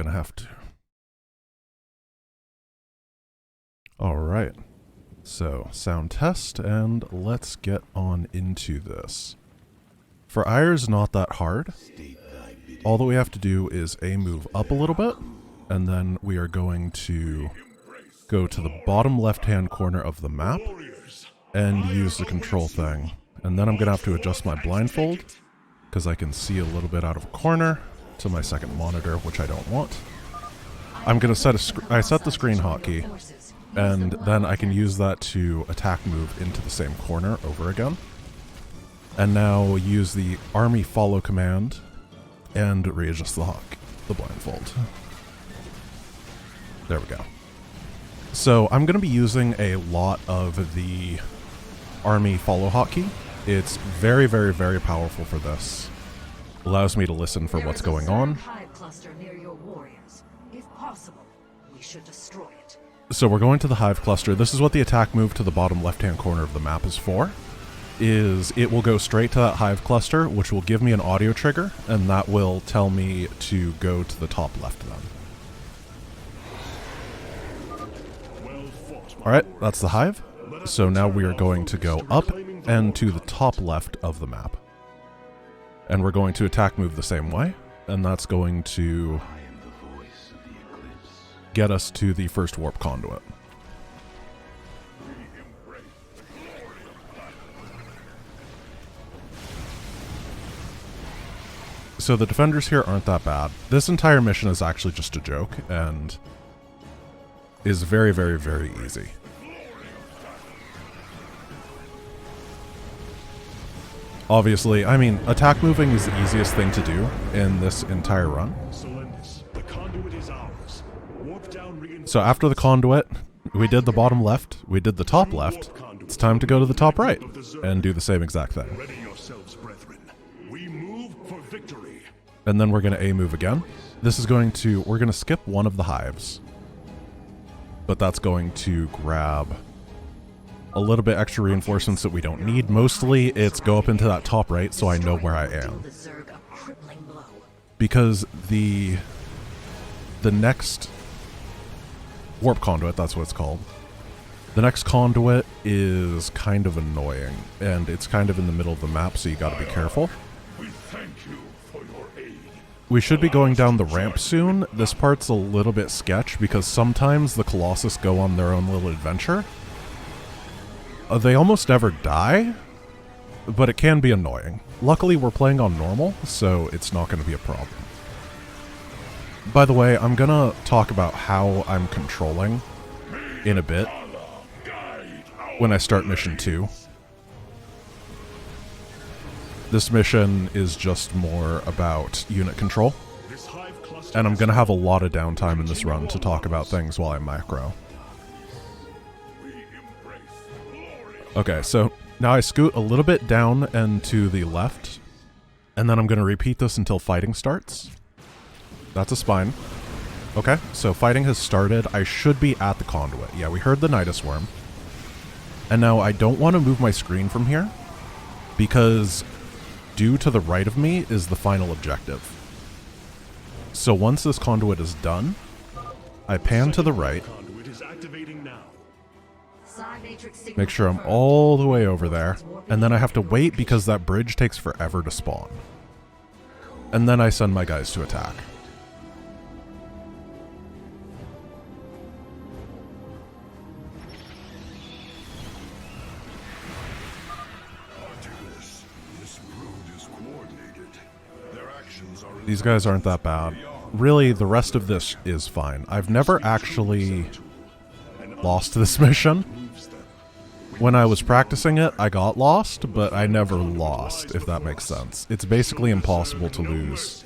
gonna have to. Alright. So, sound test, and let's get on into this. For Ire's not that hard. All that we have to do is move up a little bit, and then we are going to go to the bottom left-hand corner of the map and use the control thing. And then I'm going to have to adjust my blindfold, because I can see a little bit out of a corner to my second monitor, which I don't want. I'm going to set I set the screen hotkey, and then I can use that to attack move into the same corner over again. And now use the army follow command and readjust the blindfold. There we go. So I'm going to be using a lot of the army follow hotkey. It's very, very, very powerful for this. Allows me to listen for what's going on. Hive cluster near your warriors. If possible, we should destroy it. So we're going to the hive cluster. This is what the attack move to the bottom left-hand corner of the map is for. It will go straight to that hive cluster, which will give me an audio trigger, and that will tell me to go to the top left then. Alright, that's the hive. So now we are going to go up and to the top left of the map. And we're going to attack move the same way, and that's going to get us to the first warp conduit. So the defenders here aren't that bad. This entire mission is actually just a joke, and is very, very, very easy. Obviously, I mean, attack moving is the easiest thing to do in this entire run. So after the conduit, we did the bottom left, we did the top left. It's time to go to the top right and do the same exact thing. And then we're going to A-move again. This is going to, we're going to skip one of the hives. But that's going to grab a little bit extra reinforcements that we don't need. Mostly it's go up into that top right so I know where I am. Because the next warp conduit, that's what it's called. The next conduit is kind of annoying, and it's kind of in the middle of the map, so you gotta be careful. We should be going down the ramp soon. This part's a little bit sketch because sometimes the Colossus go on their own little adventure. They almost never die, but it can be annoying. Luckily, we're playing on normal, so it's not going to be a problem. By the way, I'm going to talk about how I'm controlling in a bit when I start mission 2. This mission is just more about unit control, and I'm going to have a lot of downtime in this run to talk about things while I macro. Okay, so now I scoot a little bit down and to the left, and then I'm going to repeat this until fighting starts. That's a spine. Okay, so fighting has started. I should be at the conduit. Yeah, we heard the Nidus Worm. And now I don't want to move my screen from here, because due to the right of me is the final objective. So once this conduit is done, I pan to the right, make sure I'm all the way over there, and then I have to wait because that bridge takes forever to spawn. And then I send my guys to attack. These guys aren't that bad. Really, the rest of this is fine. I've never actually lost this mission. When I was practicing it, I got lost, but I never lost, if that makes sense. It's basically impossible to lose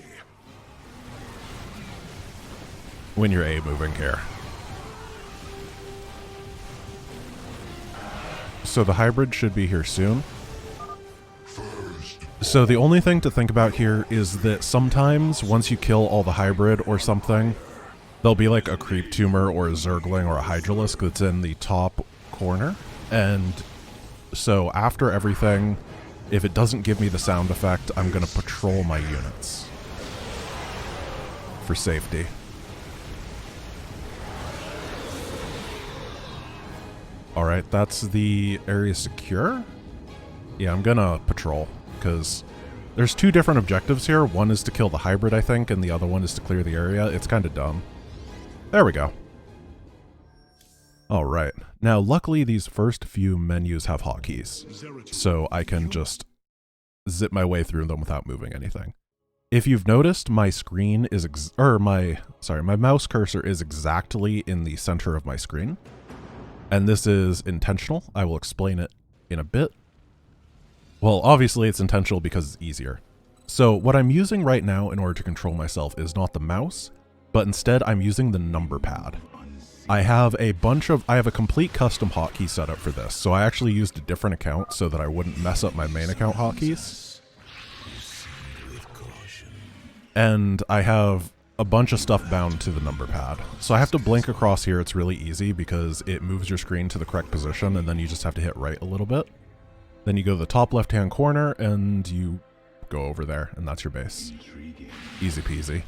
when you're A-moving here. So the hybrid should be here soon. So the only thing to think about here is that sometimes once you kill all the hybrid or something, there'll be like a creep tumor or a zergling or a hydralisk that's in the top corner. And so after everything, if it doesn't give me the sound effect, I'm going to patrol my units for safety. Alright, that's the area secure? Yeah, I'm gonna patrol, because there's two different objectives here. One is to kill the hybrid, I think, and the other one is to clear the area. It's kind of dumb. There we go. Alright, now luckily these first few menus have hotkeys, so I can just zip my way through them without moving anything. If you've noticed, my screen is, my mouse cursor is exactly in the center of my screen. And this is intentional. I will explain it in a bit. Well, obviously it's intentional because it's easier. So what I'm using right now in order to control myself is not the mouse, but instead I'm using the number pad. I have a complete custom hotkey setup for this, so I actually used a different account so that I wouldn't mess up my main account hotkeys. And I have a bunch of stuff bound to the number pad. So I have to blink across here. It's really easy because it moves your screen to the correct position, and then you just have to hit right a little bit. Then you go to the top left-hand corner and you go over there, and that's your base. Easy peasy.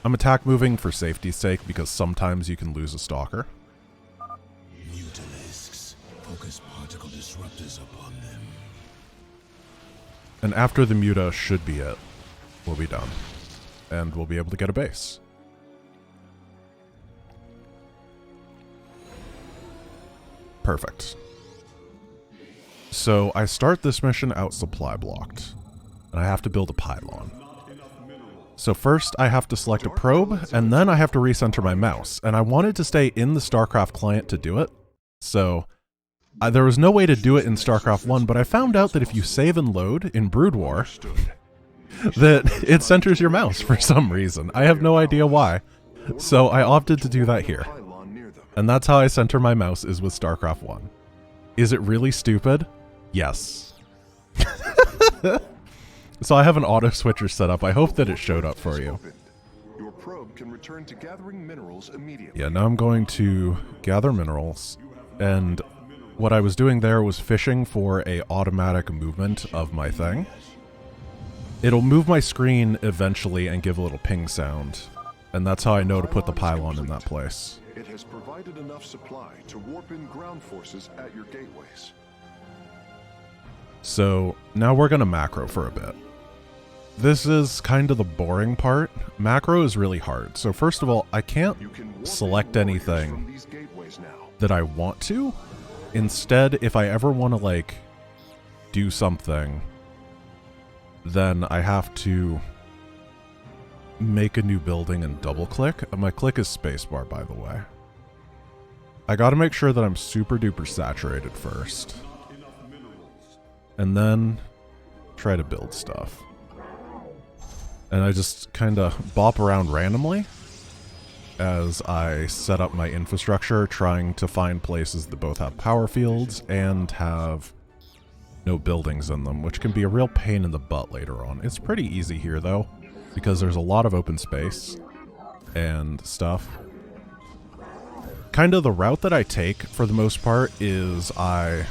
I'm attack moving for safety's sake because sometimes you can lose a stalker. Mutalisks. Focus particle disruptors upon them. And after the muta should be it. We'll be done. And we'll be able to get a base. Perfect. So I start this mission out supply blocked, and I have to build a pylon. So first I have to select a probe, and then I have to recenter my mouse, and I wanted to stay in the Starcraft client to do it. So there was no way to do it in Starcraft 1, but I found out that if you save and load in Brood War, that it centers your mouse for some reason. I have no idea why. So I opted to do that here. And that's how I center my mouse, is with Starcraft 1. Is it really stupid? Yes. So I have an auto switcher set up. I hope that it showed up for you. Your probe can return to gathering minerals immediately. Yeah, now I'm going to gather minerals, and what I was doing there was fishing for a automatic movement of my thing. It'll move my screen eventually and give a little ping sound, and that's how I know to put the pylon in that place. It has provided enough supply to warp in ground forces at your gateways. So now we're going to macro for a bit. This is kind of the boring part. Macro is really hard. So first of all, I can't select anything that I want to. Instead, if I ever want to like do something, then I have to make a new building and double click. My click is spacebar, by the way. I got to make sure that I'm super duper saturated first, and then try to build stuff. And I just kind of bop around randomly as I set up my infrastructure, trying to find places that both have power fields and have no buildings in them, which can be a real pain in the butt later on. It's pretty easy here, though, because there's a lot of open space and stuff. Kind of the route that I take, for the most part, is I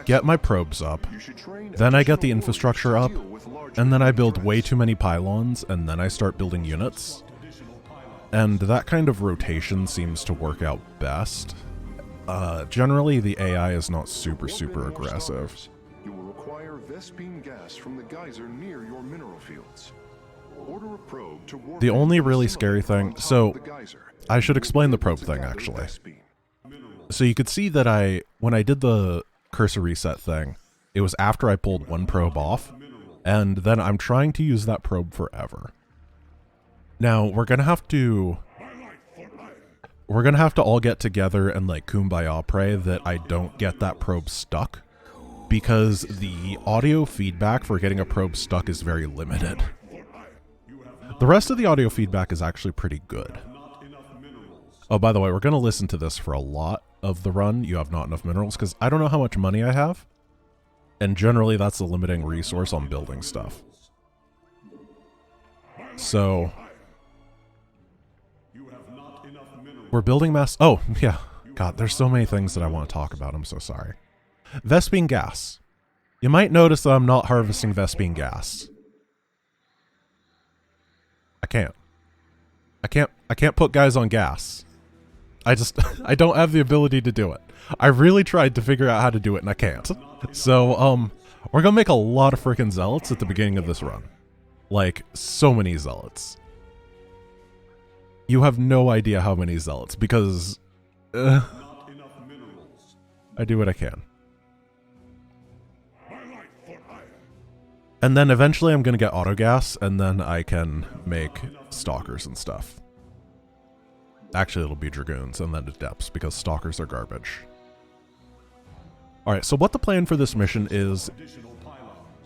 get my probes up, then I get the infrastructure up, and then I build way too many pylons, and then I start building units. And that kind of rotation seems to work out best. Generally, the AI is not super aggressive. You will require Vespine gas from the geyser near your mineral fields. Order a probe to warp The only into the really cylinder scary on thing, top so of the geyser. I should explain the probe To thing, gather actually. Vespine. So you could see that when I did the cursor reset thing, it was after I pulled one probe off, and then I'm trying to use that probe forever. Now, we're gonna have to all get together and like kumbaya pray that I don't get that probe stuck, because the audio feedback for getting a probe stuck is very limited. The rest of the audio feedback is actually pretty good. Oh, by the way, we're going to listen to this for a lot of the run. You have not enough minerals, because I don't know how much money I have. And generally, that's the limiting resource on building stuff. So we're building mass. Oh, yeah. God, there's so many things that I want to talk about. I'm so sorry. Vespine gas. You might notice that I'm not harvesting Vespine gas. I can't put guys on gas. I don't have the ability to do it. I really tried to figure out how to do it and I can't. So, we're gonna make a lot of freaking zealots at the beginning of this run. Like, so many zealots. You have no idea how many zealots, because I do what I can. And then eventually I'm gonna get autogas, and then I can make stalkers and stuff. Actually, it'll be dragoons and then adepts, because stalkers are garbage. Alright, so what the plan for this mission is,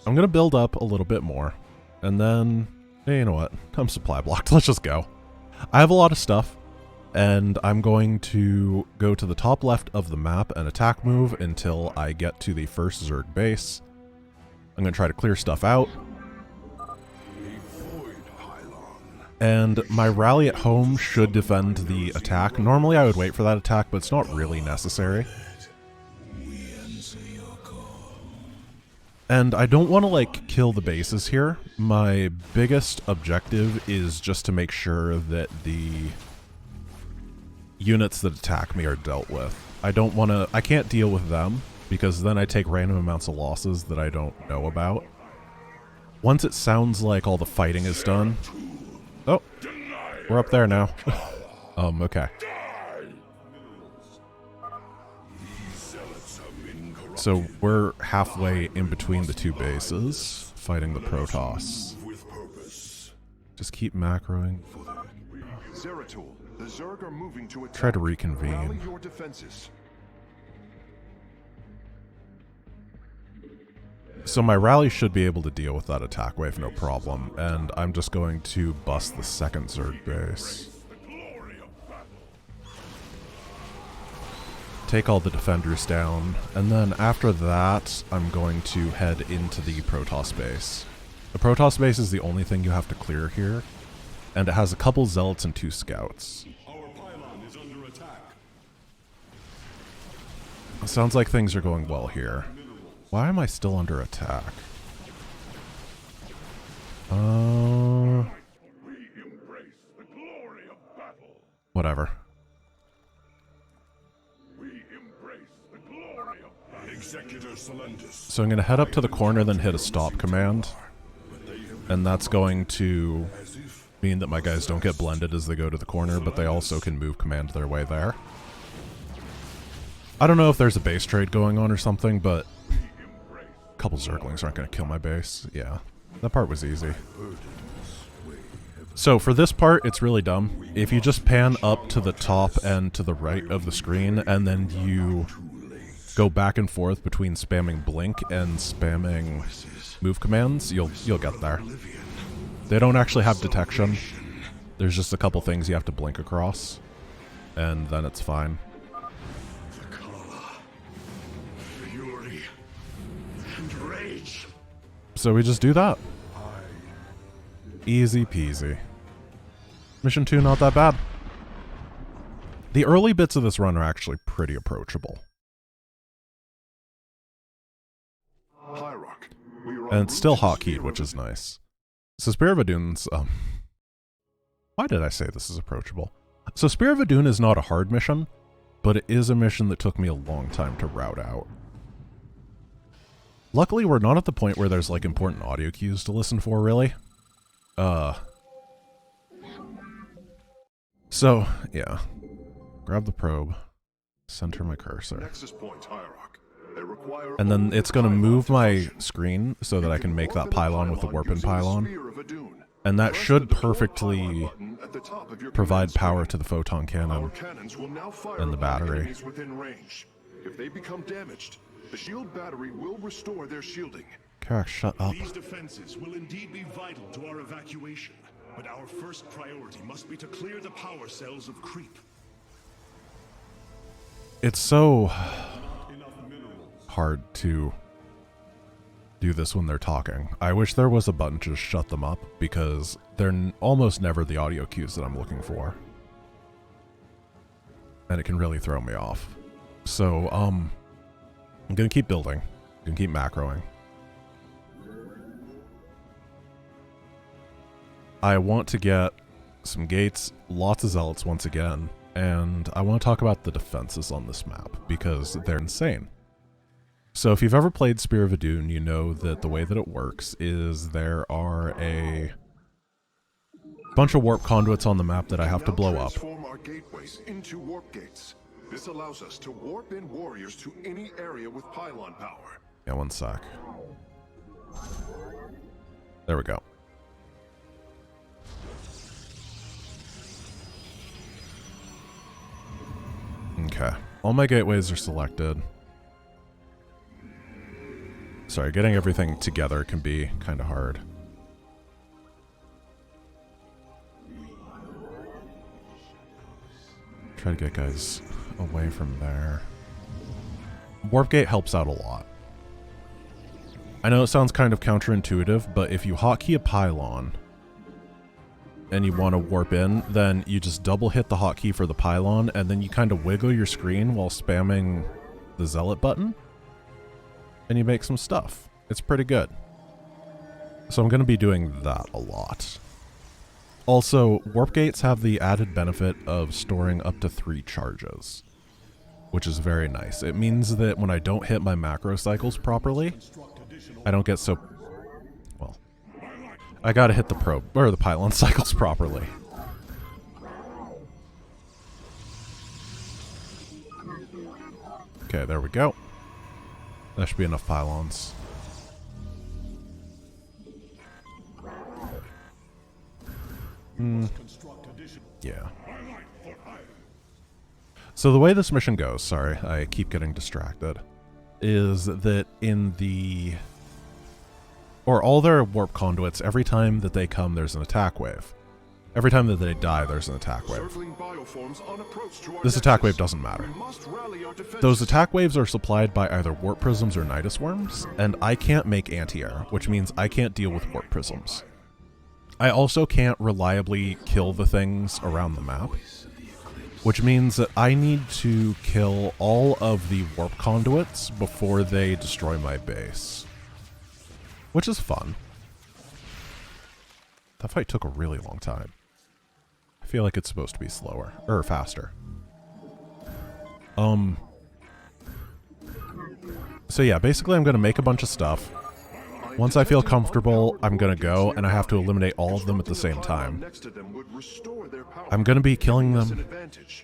I'm gonna build up a little bit more, and then, hey, you know what, I'm supply blocked, let's just go. I have a lot of stuff, and I'm going to go to the top left of the map and attack move until I get to the first Zerg base. I'm going to try to clear stuff out. And my rally at home should defend the attack. Normally I would wait for that attack, but it's not really necessary. And I don't want to, like, kill the bases here. My biggest objective is just to make sure that the units that attack me are dealt with. I don't want to... I can't deal with them, because then I take random amounts of losses that I don't know about. Once it sounds like all the fighting is done... Oh, we're up there now. Okay. So we're halfway in between the two bases, fighting the Protoss. Just keep macroing. Zeratul, the Zerg are moving to attack. Try to reconvene. Rally your defenses. So my rally should be able to deal with that attack wave, no problem. And I'm just going to bust the second Zerg base. Take all the defenders down, and then after that, I'm going to head into the Protoss base. The Protoss base is the only thing you have to clear here, and it has a couple zealots and 2 scouts. Our pylon is under attack. Sounds like things are going well here. Why am I still under attack? Whatever. So I'm going to head up to the corner, then hit a stop command. And that's going to mean that my guys don't get blended as they go to the corner, but they also can move command their way there. I don't know if there's a base trade going on or something, but a couple Zerglings aren't going to kill my base. Yeah, that part was easy. So for this part, it's really dumb. If you just pan up to the top and to the right of the screen, and then you go back and forth between spamming blink and spamming move commands, you'll get there. They don't actually have detection. There's just a couple things you have to blink across, and then it's fine. Fury and rage. So we just do that. Easy peasy. Mission 2, not that bad. The early bits of this run are actually pretty approachable. And it's still hotkeyed, which is nice. So Spear of Adun's, why did I say this is approachable? So Spear of Adun is not a hard mission, but it is a mission that took me a long time to route out. Luckily, we're not at the point where there's, like, important audio cues to listen for, really. So, yeah. Grab the probe. Center my cursor. Nexus point, Hierarch. They require And then it's going to move my screen so that I can make that pylon with the warp-in pylon. And that should perfectly provide power to the photon cannon and the battery. If they become damaged, the shield battery will restore their shielding. Karak, shut up. These defenses will indeed be vital to our evacuation, but our first priority must be to clear the power cells of creep. It's so hard to do this when they're talking. I wish there was a button to just shut them up, because they're almost never the audio cues that I'm looking for. And it can really throw me off. So, I'm gonna keep building. I'm gonna keep macroing. I want to get some gates, lots of zealots once again, and I want to talk about the defenses on this map, because they're insane. So if you've ever played Spear of Adun, you know that the way that it works is there are a bunch of warp conduits on the map that I have to blow up. Transform our gateways into warp gates. This allows us to warp in warriors to any area with pylon power. Yeah, one sec. There we go. Okay. All my gateways are selected. Sorry, getting everything together can be kind of hard. Try to get guys away from there. Warp gate helps out a lot. I know it sounds kind of counterintuitive, but if you hotkey a pylon and you want to warp in, then you just double hit the hotkey for the pylon, and then you kind of wiggle your screen while spamming the zealot button, and you make some stuff. It's pretty good. So I'm going to be doing that a lot. Also, warp gates have the added benefit of storing up to 3 charges, which is very nice. It means that when I don't hit my macro cycles properly, I don't get so... well, I gotta hit the probe, or the pylon cycles properly. Okay, there we go. That should be enough pylons. Yeah. So the way this mission goes, sorry, I keep getting distracted, is that in the... or all their warp conduits, every time that they come, there's an attack wave. Every time that they die, there's an attack wave. This attack wave doesn't matter. Those attack waves are supplied by either warp prisms or nidus worms, and I can't make anti-air, which means I can't deal with warp prisms. I also can't reliably kill the things around the map, which means that I need to kill all of the warp conduits before they destroy my base, which is fun. That fight took a really long time. I feel like it's supposed to be slower, or faster. So yeah, basically I'm going to make a bunch of stuff. Once I feel comfortable, I'm going to go, and I have to eliminate all of them at the same time. I'm going to be killing them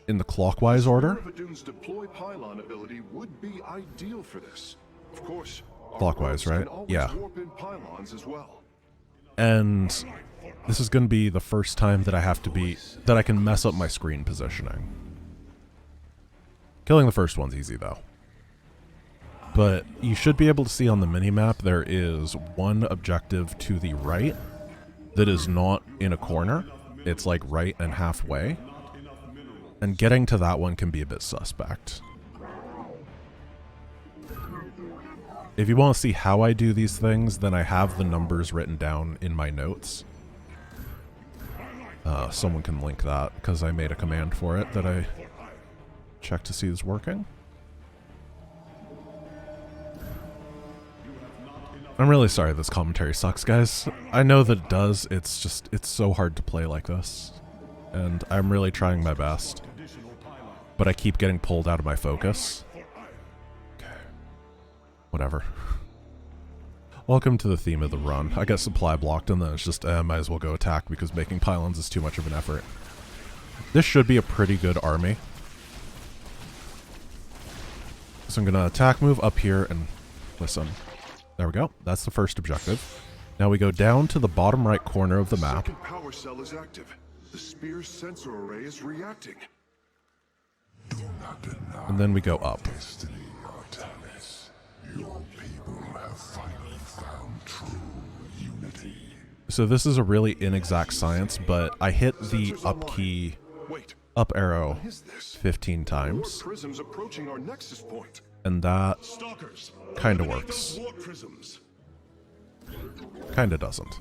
in the clockwise order. Clockwise, right? Yeah. And this is going to be the first time that I can mess up my screen positioning. Killing the first one's easy, though. But you should be able to see on the minimap there is one objective to the right that is not in a corner. It's like right and halfway. And getting to that one can be a bit suspect. If you want to see how I do these things, then I have the numbers written down in my notes. Someone can link that, because I made a command for it that I checked to see is working. I'm really sorry this commentary sucks, guys. I know that it does, it's so hard to play like this. And I'm really trying my best. But I keep getting pulled out of my focus. Okay. Whatever. Welcome to the theme of the run. I get supply blocked and then it's just, might as well go attack because making pylons is too much of an effort. This should be a pretty good army. So I'm gonna attack move up here and listen. There we go. That's the first objective. Now we go down to the bottom right corner of the map. Second power cell is active. The spear's sensor array is reacting. And then we go up. Destiny, Artemis. Your people have finally found true unity. So this is a really inexact science, but I hit the up key, up arrow 15 times. Prisms approaching our nexus point. And that kind of works. Kind of doesn't.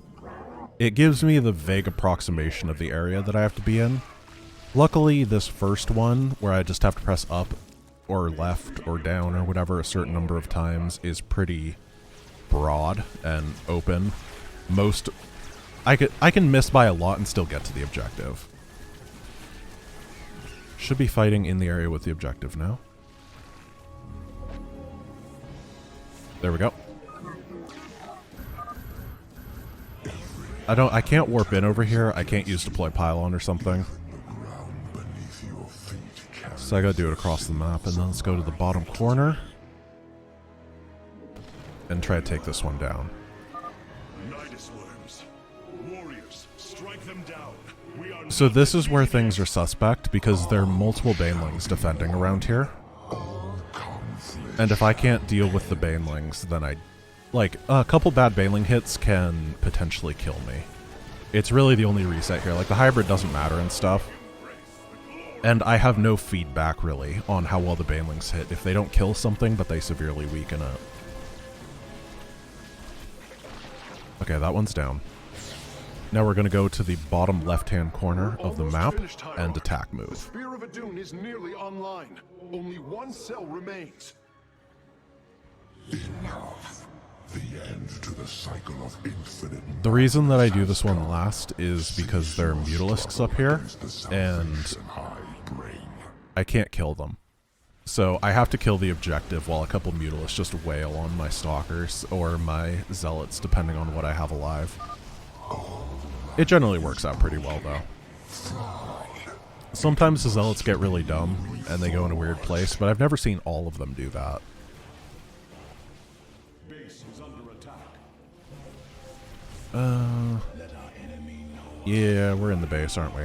It gives me the vague approximation of the area that I have to be in. Luckily, this first one, where I just have to press up or left or down or whatever a certain number of times, is pretty broad and open. I can miss by a lot and still get to the objective. Should be fighting in the area with the objective now. There we go. I can't warp in over here. I can't use deploy pylon or something. So I gotta do it across the map, and then let's go to the bottom corner and try to take this one down. So this is where things are suspect, because there are multiple banelings defending around here. And if I can't deal with the banelings, then like, a couple bad baneling hits can potentially kill me. It's really the only reset here. Like, the hybrid doesn't matter and stuff. And I have no feedback, really, on how well the banelings hit. If they don't kill something, but they severely weaken it. Okay, that one's down. Now we're going to go to the bottom left-hand corner of the map and attack move. The Spear of Adun is nearly online. Only one cell remains. Enough. The end to the cycle of infinite. The reason that I do this one last is because there are mutalisks up here, and I can't kill them. So I have to kill the objective while a couple mutalisks just wail on my stalkers or my zealots, depending on what I have alive. It generally works out pretty well, though. Sometimes the zealots get really dumb, and they go in a weird place, but I've never seen all of them do that. Yeah, we're in the base, aren't we?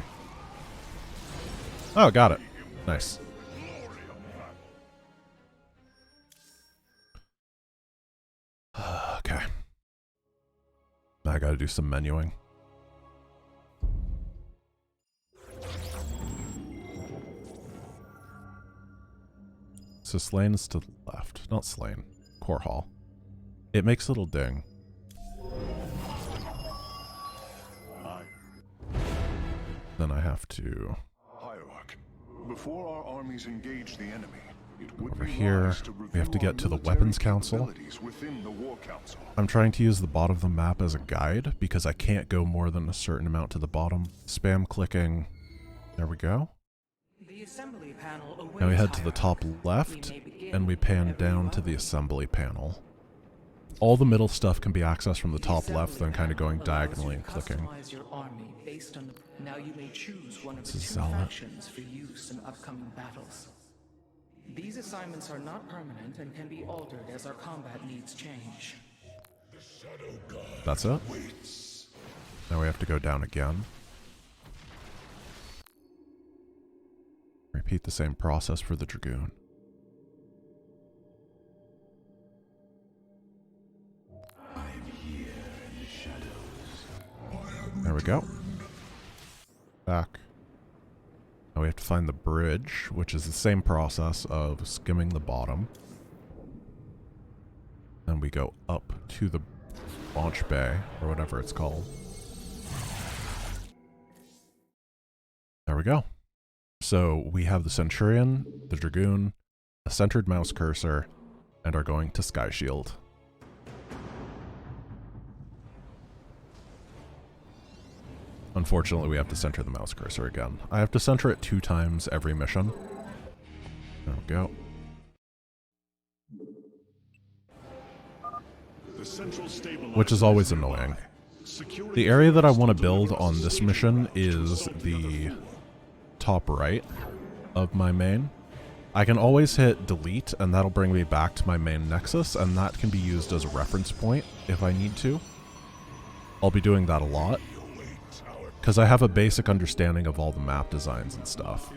Oh, got it. Nice. Okay. Now I gotta do some menuing. So Slain is to the left. Not Slain. Core Hall. It makes a little ding. Then I have to... Hierarch, before our armies engage the enemy, it would over be here, wise to we have to review get to the military Weapons Council. capabilities within the War Council. I'm trying to use the bottom of the map as a guide, because I can't go more than a certain amount to the bottom. Spam clicking. There we go. The assembly panel Now we head to the top left, and we pan down to the assembly panel. All the middle stuff can be accessed from the top left, then kind of going diagonally and clicking. Now you may choose one of the This is two Zealot. factions for use in upcoming battles. These assignments are not permanent and can be altered as our combat needs change. That's it. Now we have to go down again. Repeat the same process for the Dragoon. There we go. Back. Now we have to find the bridge, which is the same process of skimming the bottom. Then we go up to the launch bay, or whatever it's called. There we go. So we have the Centurion, the Dragoon, a centered mouse cursor, and are going to Sky Shield. Unfortunately, we have to center the mouse cursor again. I have to center it 2 times every mission. There we go. Which is always annoying. The area that I want to build on this mission is the top right of my main. I can always hit delete, and that'll bring me back to my main nexus, and that can be used as a reference point if I need to. I'll be doing that a lot, because I have a basic understanding of all the map designs and stuff.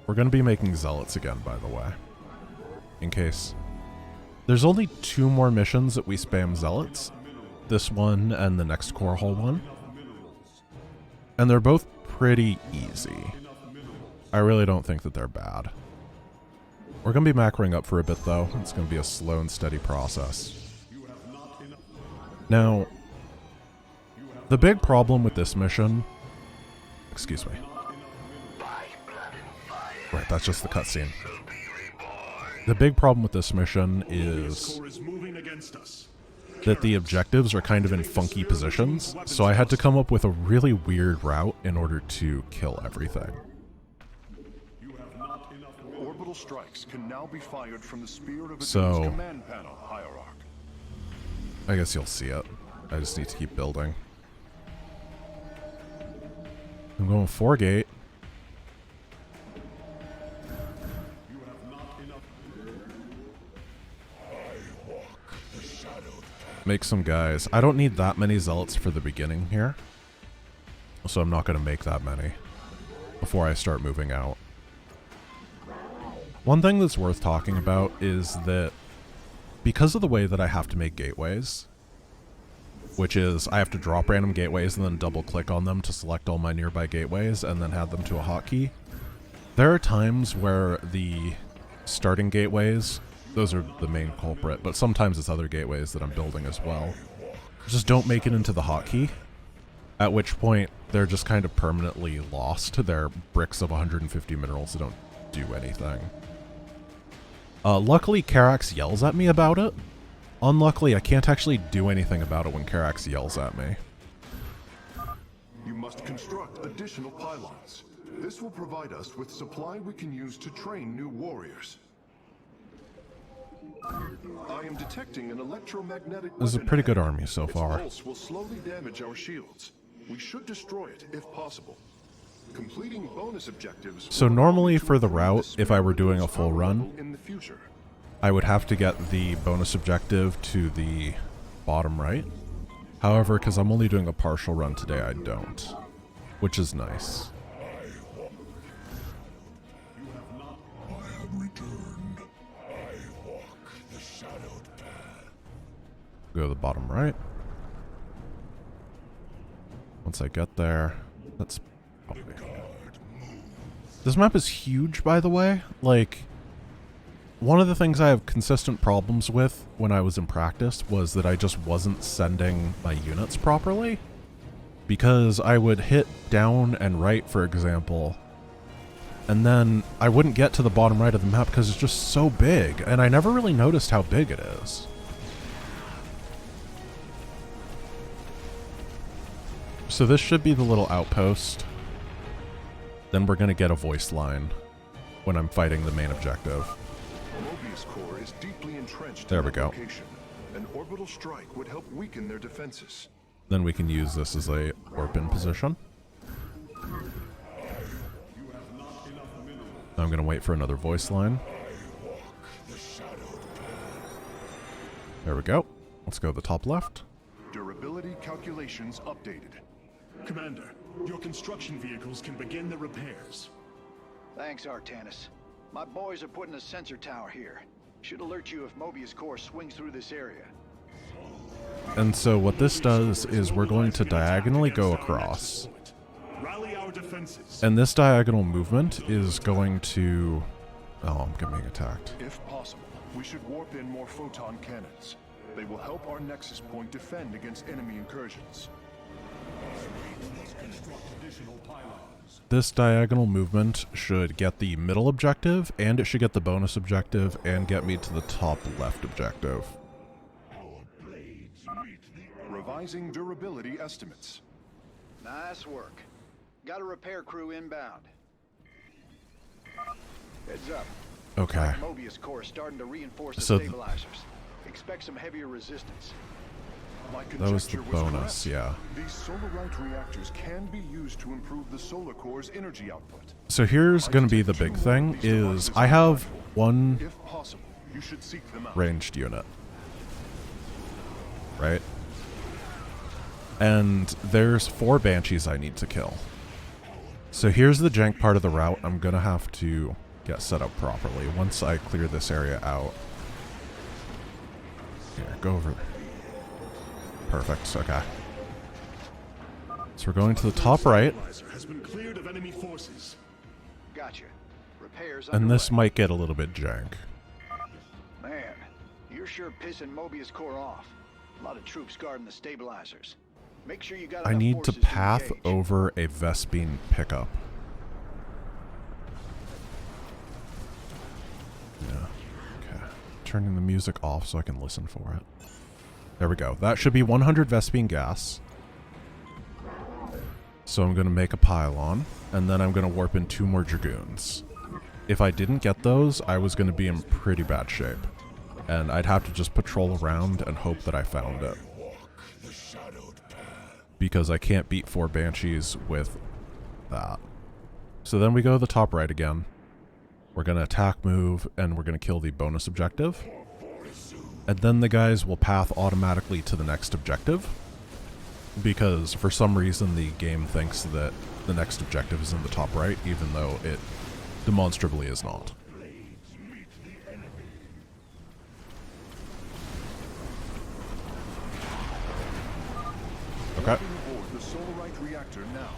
We're going to be making zealots again, by the way. In case. There's only 2 more missions that we spam zealots. This one and the next core hole one. And they're both pretty easy. I really don't think that they're bad. We're going to be macroing up for a bit, though. It's going to be a slow and steady process. Now, the big problem with this mission... Excuse me. Right, that's just the cutscene. The big problem with this mission is that the objectives are kind of in funky positions, so I had to come up with a really weird route in order to kill everything. Orbital strikes can now be fired from the Spirit of So, command panel, Hierarch. I guess you'll see it. I just need to keep building. I'm going 4-gate. Make some guys. I don't need that many zealots for the beginning here, so I'm not going to make that many before I start moving out. One thing that's worth talking about is that because of the way that I have to make gateways, which is I have to drop random gateways and then double click on them to select all my nearby gateways and then add them to a hotkey, there are times where the starting gateways, those are the main culprit, but sometimes it's other gateways that I'm building as well, just don't make it into the hotkey, at which point they're just kind of permanently lost. They're bricks of 150 minerals that don't do anything. Luckily, Karax yells at me about it. Unluckily, I can't actually do anything about it when Karax yells at me. You must construct additional pylons. This will provide us with supply we can use to train new warriors. I am detecting an electromagnetic This is a weapon pretty good ahead. army so Its far. pulse will slowly damage our shields. We should destroy it if possible. Completing bonus objectives. So normally for the route, if I were doing a full run, in the future. I would have to get the bonus objective to the bottom right. However, because I'm only doing a partial run today, I don't, which is nice. Go to the bottom right. Once I get there, that's... Okay. This map is huge, by the way. Like, one of the things I have consistent problems with when I was in practice was that I just wasn't sending my units properly. Because I would hit down and right, for example, and then I wouldn't get to the bottom right of the map because it's just so big, and I never really noticed how big it is. So this should be the little outpost. Then we're going to get a voice line when I'm fighting the main objective. Mobius core is deeply entrenched There in we that go. location. An orbital strike would help weaken their defenses. Then we can use this as a warp-in position. I'm going to wait for another voice line. There we go. Let's go to the top left. Durability calculations updated. Commander, your construction vehicles can begin the repairs. Thanks, Artanis. My boys are putting a sensor tower here. Should alert you if Mobius core swings through this area. And so what this does is we're going to diagonally go across. Rally our defenses. And this diagonal movement is going to... Oh, I'm getting attacked. If possible, we should warp in more photon cannons. They will help our nexus point defend against enemy incursions. This diagonal movement should get the middle objective, and it should get the bonus objective, and get me to the top left objective. Revising durability estimates. Nice work. Got a repair crew inbound. Heads up. Okay. Mobius core starting to reinforce the So stabilizers. Expect some heavier resistance. My that was the conjecture bonus, correct. yeah. These solarite reactors can be used to improve the solar core's energy output. So here's going to be the big thing, is I have one If possible, you should seek them out. ranged unit. Right? And there's 4 Banshees I need to kill. So here's the jank part of the route I'm going to have to get set up properly once I clear this area out. Here, go over there. Perfect, okay. So we're going to the top right, Has been cleared of enemy forces. Gotcha. Repairs and this underway. might get a little bit jank. Man, you're sure pissing Mobius core off. A lot of troops guarding the stabilizers. Make sure you got I enough need to forces path engage. over a Vespine pickup. Yeah, okay. Turning the music off so I can listen for it. There we go. That should be 100 Vespene gas. So I'm going to make a pylon, and then I'm going to warp in 2 more Dragoons. If I didn't get those, I was going to be in pretty bad shape. And I'd have to just patrol around and hope that I found it. Because I can't beat 4 Banshees with that. So then we go to the top right again. We're going to attack, move, and we're going to kill the bonus objective. And then the guys will path automatically to the next objective. Because for some reason the game thinks that the next objective is in the top right, even though it demonstrably is not. Okay. Aboard the Solarite reactor now.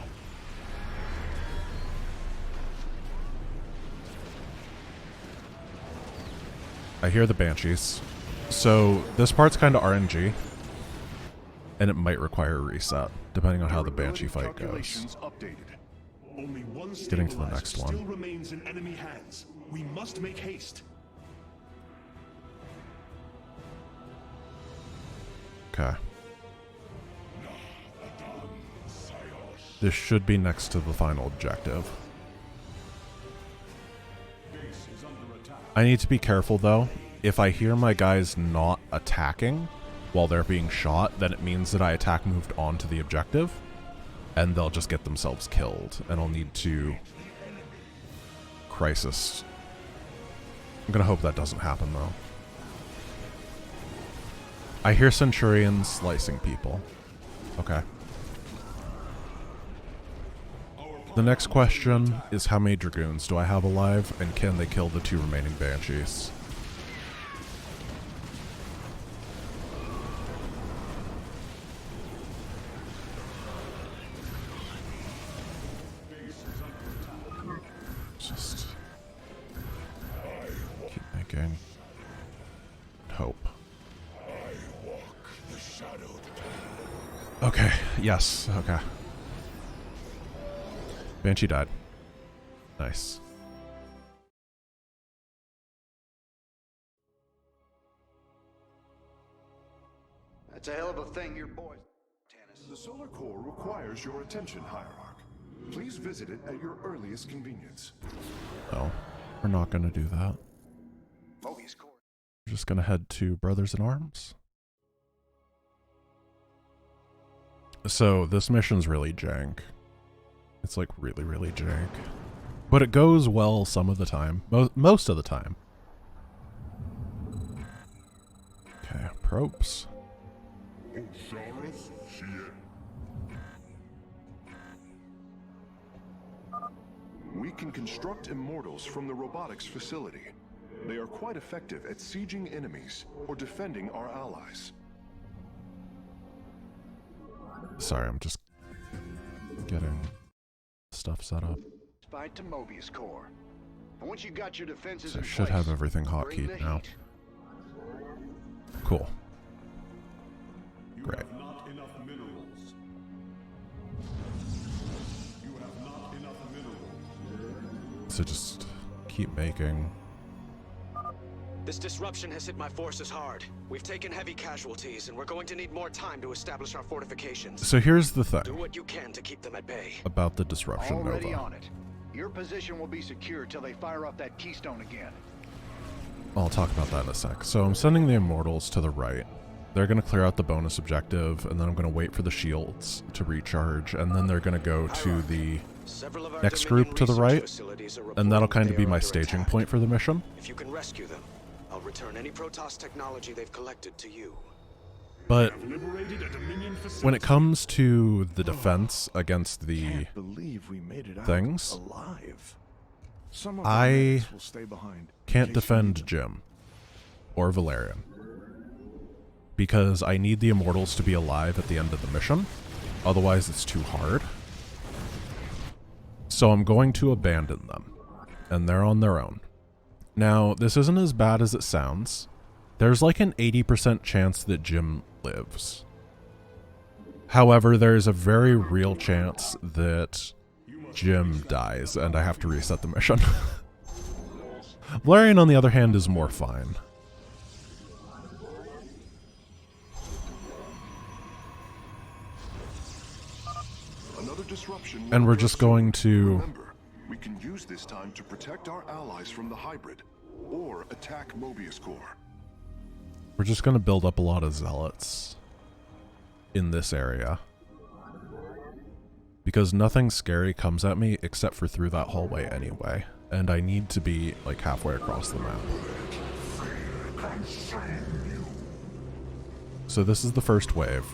I hear the Banshees. So this part's kind of RNG. And it might require a reset, depending on how the Banshee fight goes. Only one Getting to the next one. still remains in enemy hands. We must make haste. Okay. This should be next to the final objective. I need to be careful though. If I hear my guys not attacking while they're being shot, then it means that I attack moved on to the objective, and they'll just get themselves killed, and I'll need to crisis. I'm gonna hope that doesn't happen though. I hear Centurions slicing people. Okay. The next question is how many Dragoons do I have alive, and can they kill the 2 remaining Banshees? Just keep making hope. Okay, yes, okay. Banshee died. Nice. That's a hell of a thing your boys, Tannis. The Solar Core requires your attention, Hierarch. Please visit it at your earliest convenience. No, we're not going to do that. Mobius core. We're just going to head to Brothers in Arms. So, this mission's really jank. It's like really, really jank. But it goes well some of the time. Most of the time. Okay, probes. We can construct immortals from the robotics facility. They are quite effective at sieging enemies or defending our allies. Sorry, I'm just getting stuff set up. Fight to Mobius core. And once you got your defenses So I in should place, have everything bring hotkeyed the now. heat. Cool. You Great. have not enough minerals. You have not enough minerals. So just keep making. This disruption has hit my forces hard. We've taken heavy casualties, and we're going to need more time to establish our fortifications. So here's the Do thing what you can to keep them at bay. about the disruption Already Nova. on it. Your position will be secure till they fire off that keystone again. I'll talk about that in a sec. So I'm sending the Immortals to the right. They're going to clear out the bonus objective, and then I'm going to wait for the shields to recharge, and then they're going to go to the Several of our next Dominion group to the research right, facilities are and that'll reporting kind they of be are my under staging attack. point for the mission. If you can rescue them, I'll return any Protoss technology they've collected to you. But Liberated a Dominion facility. when it comes to the defense against the Can't believe we made it out things, alive. Some of I our mates will stay behind in can't case we need defend them. Jim or Valerian because I need the Immortals to be alive at the end of the mission. Otherwise, it's too hard. So I'm going to abandon them, and they're on their own. Now, this isn't as bad as it sounds. There's like an 80% chance that Jim lives. However, there's a very real chance that Jim dies, and I have to reset the mission. Valerian, on the other hand, is more fine. another disruption. And we're just going to... Remember, we can use this time to protect our allies from the hybrid, or attack Mobius Core. We're just going to build up a lot of zealots in this area. Because nothing scary comes at me except for through that hallway anyway. And I need to be like halfway across the map. So this is the first wave.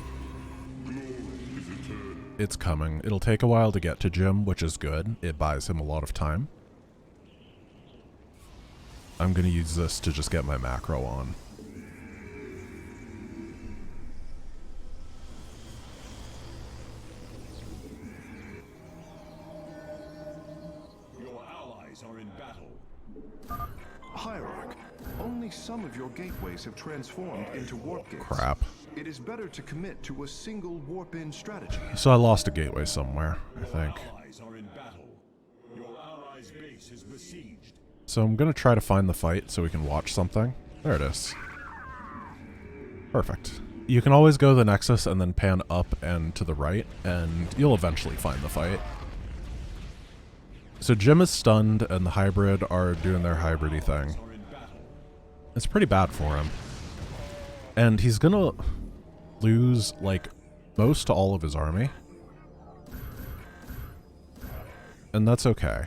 It's coming. It'll take a while to get to Jim, which is good. It buys him a lot of time. I'm going to use this to just get my macro on. Your allies are in battle. Hierarch, only some of your gateways have transformed into warp gates. Crap. It is better to commit to a single warp-in strategy. So I lost a gateway somewhere, I think. Allies are in battle. Your allies' base is besieged. So I'm going to try to find the fight so we can watch something. There it is. Perfect. You can always go to the Nexus and then pan up and to the right, and you'll eventually find the fight. So Jim is stunned, and the hybrid are doing their hybridy thing. It's pretty bad for him. And he's gonna lose, like, most to all of his army. And that's okay,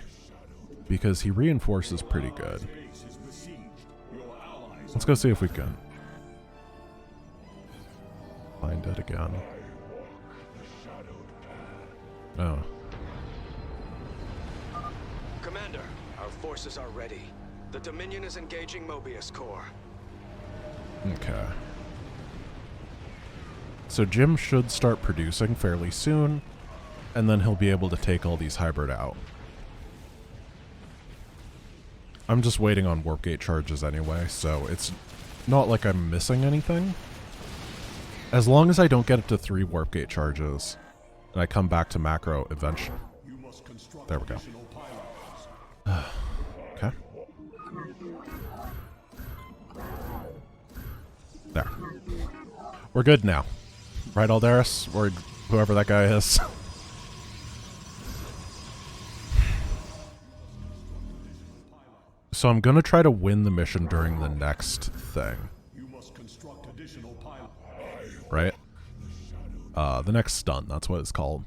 because he reinforces pretty good. Let's go see if we can find it again. Oh. Commander, our forces are ready. The Dominion is engaging Mobius Core. Okay. So Jim should start producing fairly soon, and then he'll be able to take all these hybrid out. I'm just waiting on warp gate charges anyway, so it's not like I'm missing anything. As long as I don't get it to 3 warp gate charges, and I come back to macro eventually. There we go. Okay. There. We're good now. Right, Aldaris? Or whoever that guy is. So I'm gonna try to win the mission during the next thing. Right? The next stun, that's what it's called.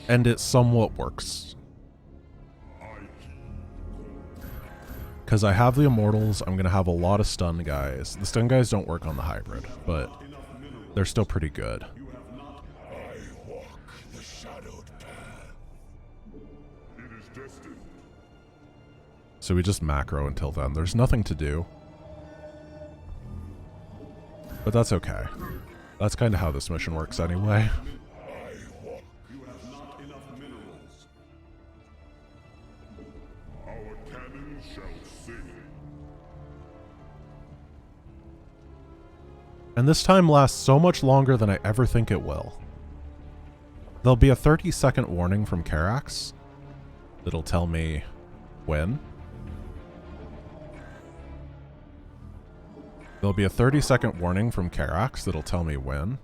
And it somewhat works. Because I have the Immortals, I'm going to have a lot of stun guys. The stun guys don't work on the hybrid, but they're still pretty good. So we just macro until then. There's nothing to do. But that's okay. That's kind of how this mission works anyway. And this time lasts so much longer than I ever think it will. There'll be a 30-second warning from Karax that'll tell me when. There'll be a 30-second warning from Karax that'll tell me when.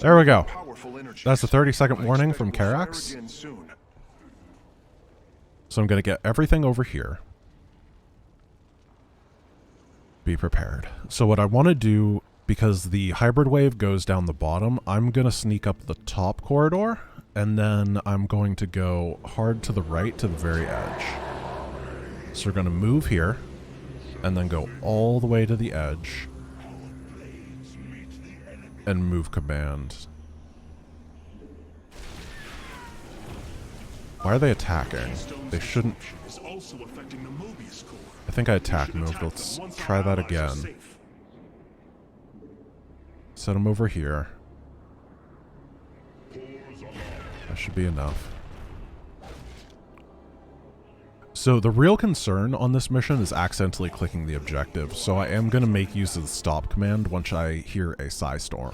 There we go. That's a 30-second warning from Karax. So I'm going to get everything over here. Be prepared. So what I want to do, because the hybrid wave goes down the bottom, I'm going to sneak up the top corridor, and then I'm going to go hard to the right to the very edge. So we're going to move here, and then go all the way to the edge, and move command. Why are they attacking? They shouldn't. I think I attack moved. Let's try that again. Set them over here. That should be enough. So the real concern on this mission is accidentally clicking the objective, so I am going to make use of the stop command once I hear a Psy Storm.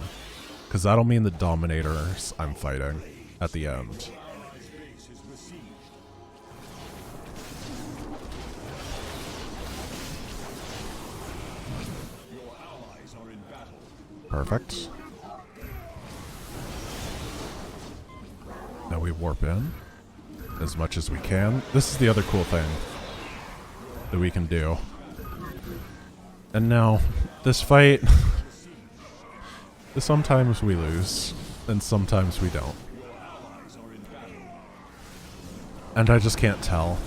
Because that'll mean the Dominators I'm fighting at the end. Perfect. Now we warp in as much as we can. This is the other cool thing that we can do. And now, this fight, sometimes we lose, and sometimes we don't. And I just can't tell.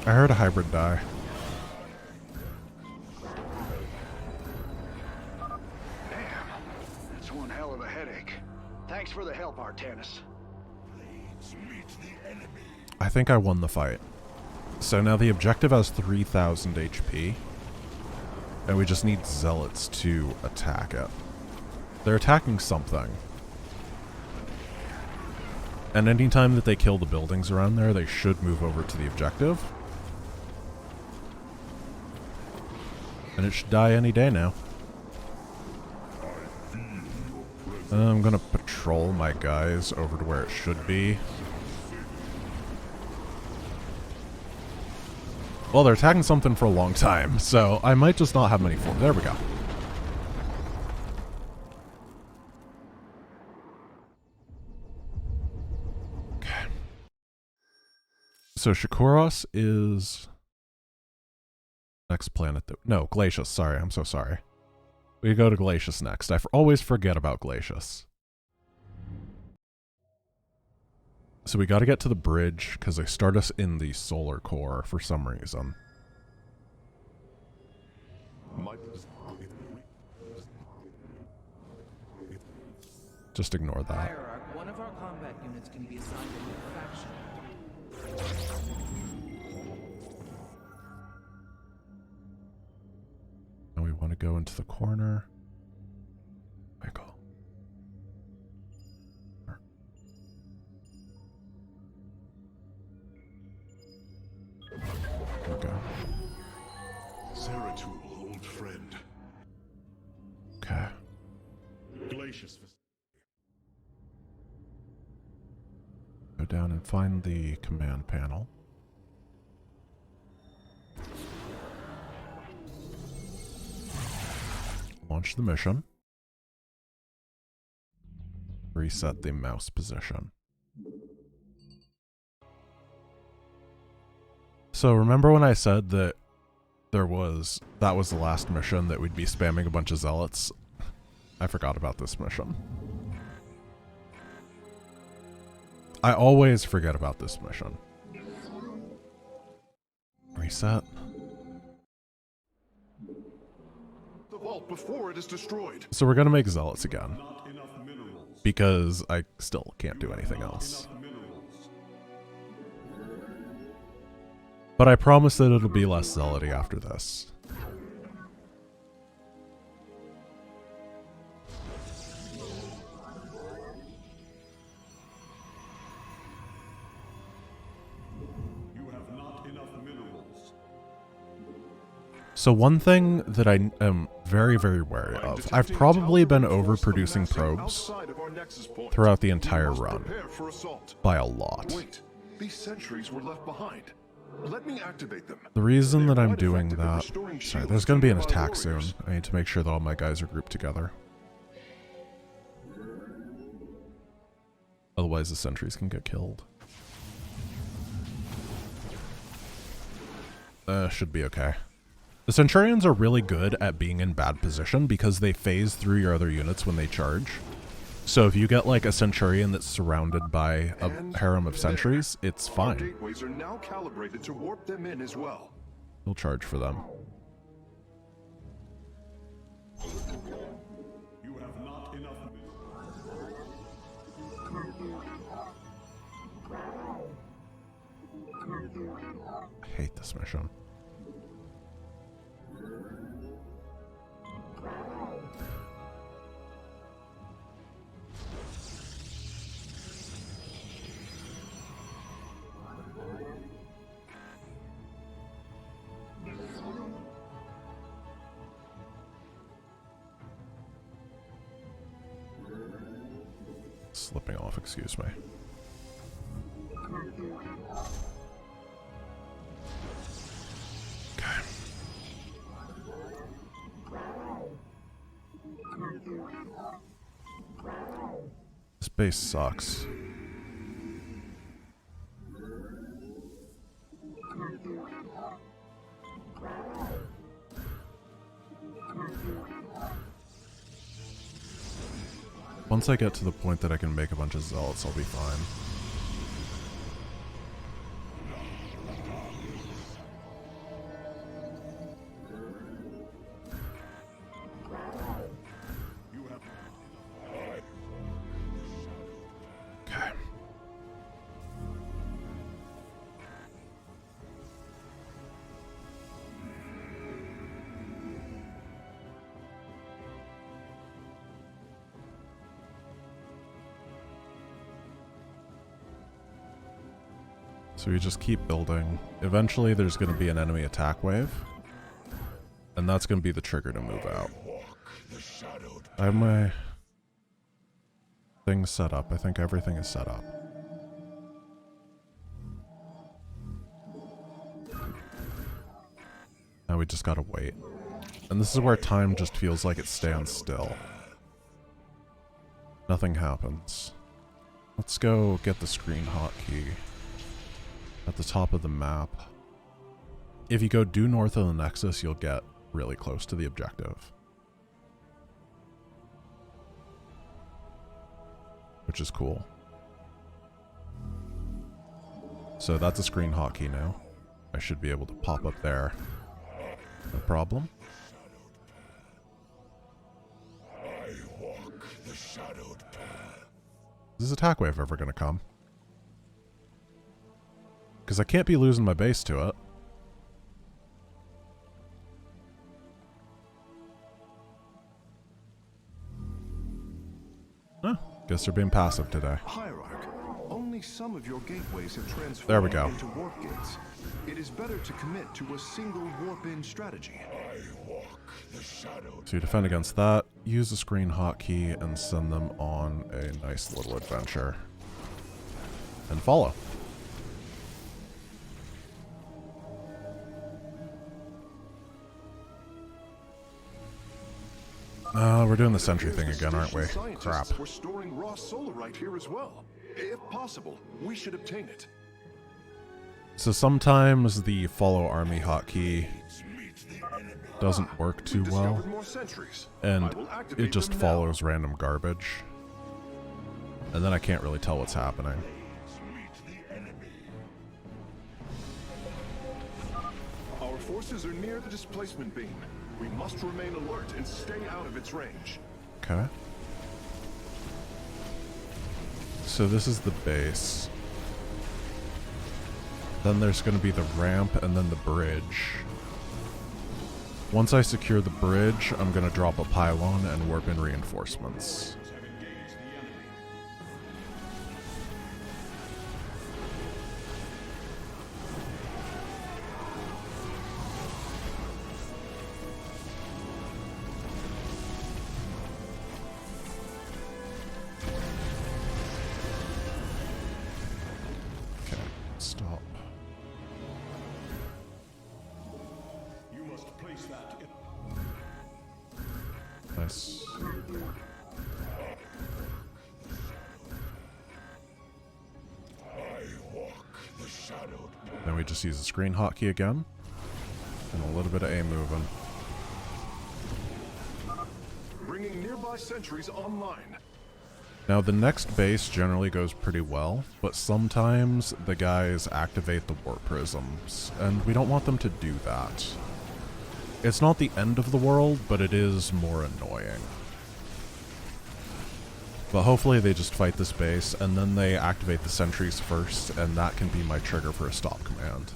I heard a hybrid die. That's one hell of a headache. Thanks for the help, Artanis. I think I won the fight. So now the objective has 3,000 HP. And we just need zealots to attack it. They're attacking something. And anytime that they kill the buildings around there, they should move over to the objective. And it should die any day now. I'm gonna patrol my guys over to where it should be. Well, they're attacking something for a long time, so I might just not have many for them. There we go. Okay. So Shikuros is next planet. No, Glacius. Sorry, I'm so sorry. We go to Glacius next. I always forget about Glacius. So we got to get to the bridge because they start us in the solar core for some reason. Just ignore that. Hierarch, one of our combat units can be assigned a new faction. And we want to go into the corner. Michael. There we go. Zeratul, old friend. Okay. Glacius. Go down and find the command panel. Launch the mission. Reset the mouse position. So remember when I said that that was the last mission that we'd be spamming a bunch of zealots? I forgot about this mission. I always forget about this mission. Reset. The vault before it is destroyed. So we're gonna make zealots again. Because I still can't do anything else. But I promise that it'll be less zealoty after this. So one thing that I am very, very wary of, I've probably been overproducing probes throughout the entire run by a lot. Wait, these sentries were left behind. Let me activate them. The reason that I'm doing that... Sorry, there's going to be an attack soon. I need to make sure that all my guys are grouped together. Otherwise the sentries can get killed. Should be okay. The Centurions are really good at being in bad position because they phase through your other units when they charge. So if you get like a Centurion that's surrounded by a harem of sentries, it's fine. Gateways are now calibrated to warp them in as well. He'll charge for them. You have not enough. I hate this mission. slipping off, excuse me. Okay. This base sucks. Once I get to the point that I can make a bunch of zealots, I'll be fine. Okay. So we just keep building. Eventually there's going to be an enemy attack wave. And that's going to be the trigger to move out. I have my things set up. I think everything is set up. Now we just gotta wait. And this is where time just feels like it stands still. Nothing happens. Let's go get the screen hotkey. At the top of the map. If you go due north of the Nexus, you'll get really close to the objective. Which is cool. So that's a screen hotkey now. I should be able to pop up there. No problem. Is this attack wave ever gonna come? Because I can't be losing my base to it. Huh. Guess they're being passive today. Hierarch, only some of your gateways have transformed There we go. into warp gates. It is better to commit to a single warp-in strategy. To defend against that, use the screen hotkey and send them on a nice little adventure. And follow. We're doing the sentry thing again, aren't we? Crap. We're storing raw solarite here as well. If possible, we should obtain it. So sometimes the follow army hotkey doesn't work too well, and it just follows random garbage, and then I can't really tell what's happening. Our forces are near the displacement beam. We must remain alert and stay out of its range. Okay. So this is the base. Then there's going to be the ramp and then the bridge. Once I secure the bridge, I'm going to drop a pylon and warp in reinforcements. Okay, stop. Nice. Then we just use the screen hotkey again. And a little bit of A moving. Bringing nearby sentries online. Now the next base generally goes pretty well, but sometimes the guys activate the warp prisms, and we don't want them to do that. It's not the end of the world, but it is more annoying. But hopefully they just fight this base, and then they activate the sentries first, and that can be my trigger for a stop command.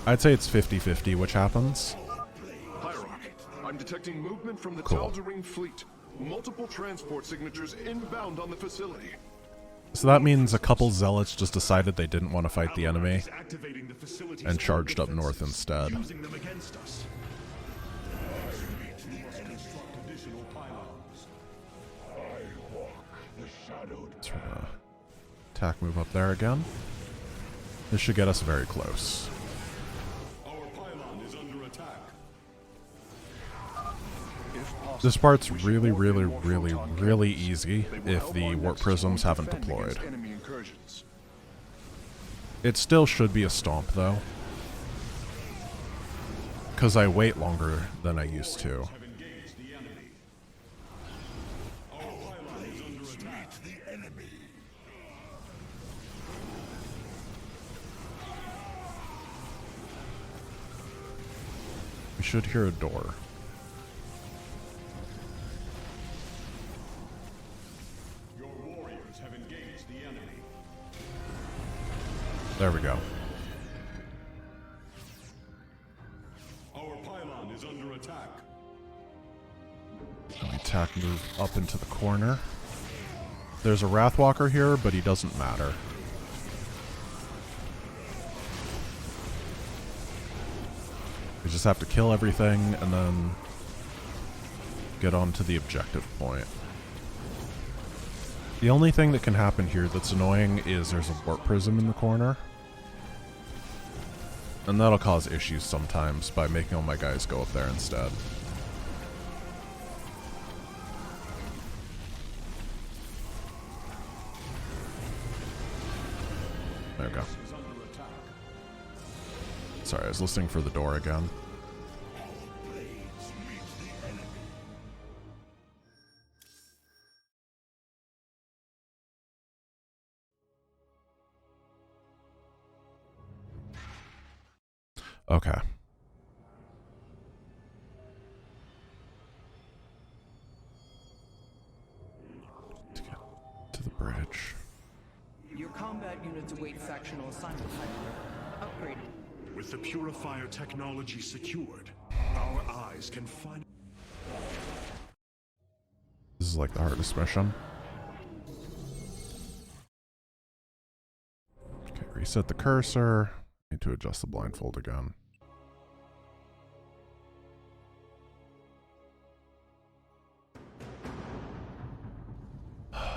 I'd say it's 50-50 which happens. Hierarch, I'm detecting movement from the Cool. Tal'Darim fleet. Multiple transport signatures inbound on the facility. So that means a couple zealots just decided they didn't want to fight the enemy and charged up north instead. Using them against us. We must construct additional pylons. So we're gonna attack move up there again. This should get us very close. Our pylon is under attack. This part's really, really, really, really easy if the warp prisms haven't deployed. Enemy incursions. It still should be a stomp, though. Because I wait longer than I used to. Have engaged the enemy. Our pylon is under attack. The enemy. We should hear a door. Your warriors have engaged the enemy. There we go. Our pylon is under attack. And we attack move up into the corner. There's a Wrathwalker here, but he doesn't matter. We just have to kill everything and then get on to the objective point. The only thing that can happen here that's annoying is there's a warp prism in the corner. And that'll cause issues sometimes by making all my guys go up there instead. There we go. Sorry, I was listening for the door again. Okay. To get to the bridge. Your combat units await factional assignment. Upgraded. With the purifier technology secured, our eyes can find. This is like the hardest mission. Okay, reset the cursor. Need to adjust the blindfold again.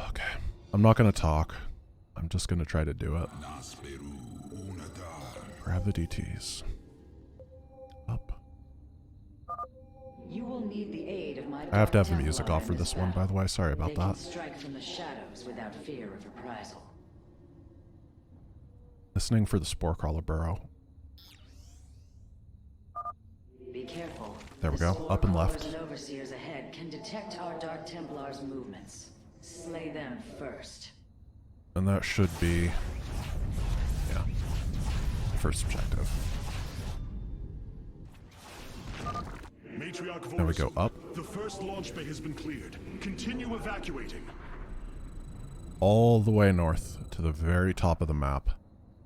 Okay. I'm not going to talk. I'm just going to try to do it. Grab the DTs. Up. You will need the aid of my I have to have the Templar music off for in this one, by the way. Sorry about they can that. strike from the shadows without fear of reprisal. Listening for the Spore Crawler burrow. Be careful. There we The go. Spore Up and Crawlers left. and overseers ahead can detect our Dark Templars' movements. Slay them first. And that should be... yeah. First objective. Matriarch Then we go Vorson, up. The first launch bay has been cleared. Continue evacuating. All the way north to the very top of the map.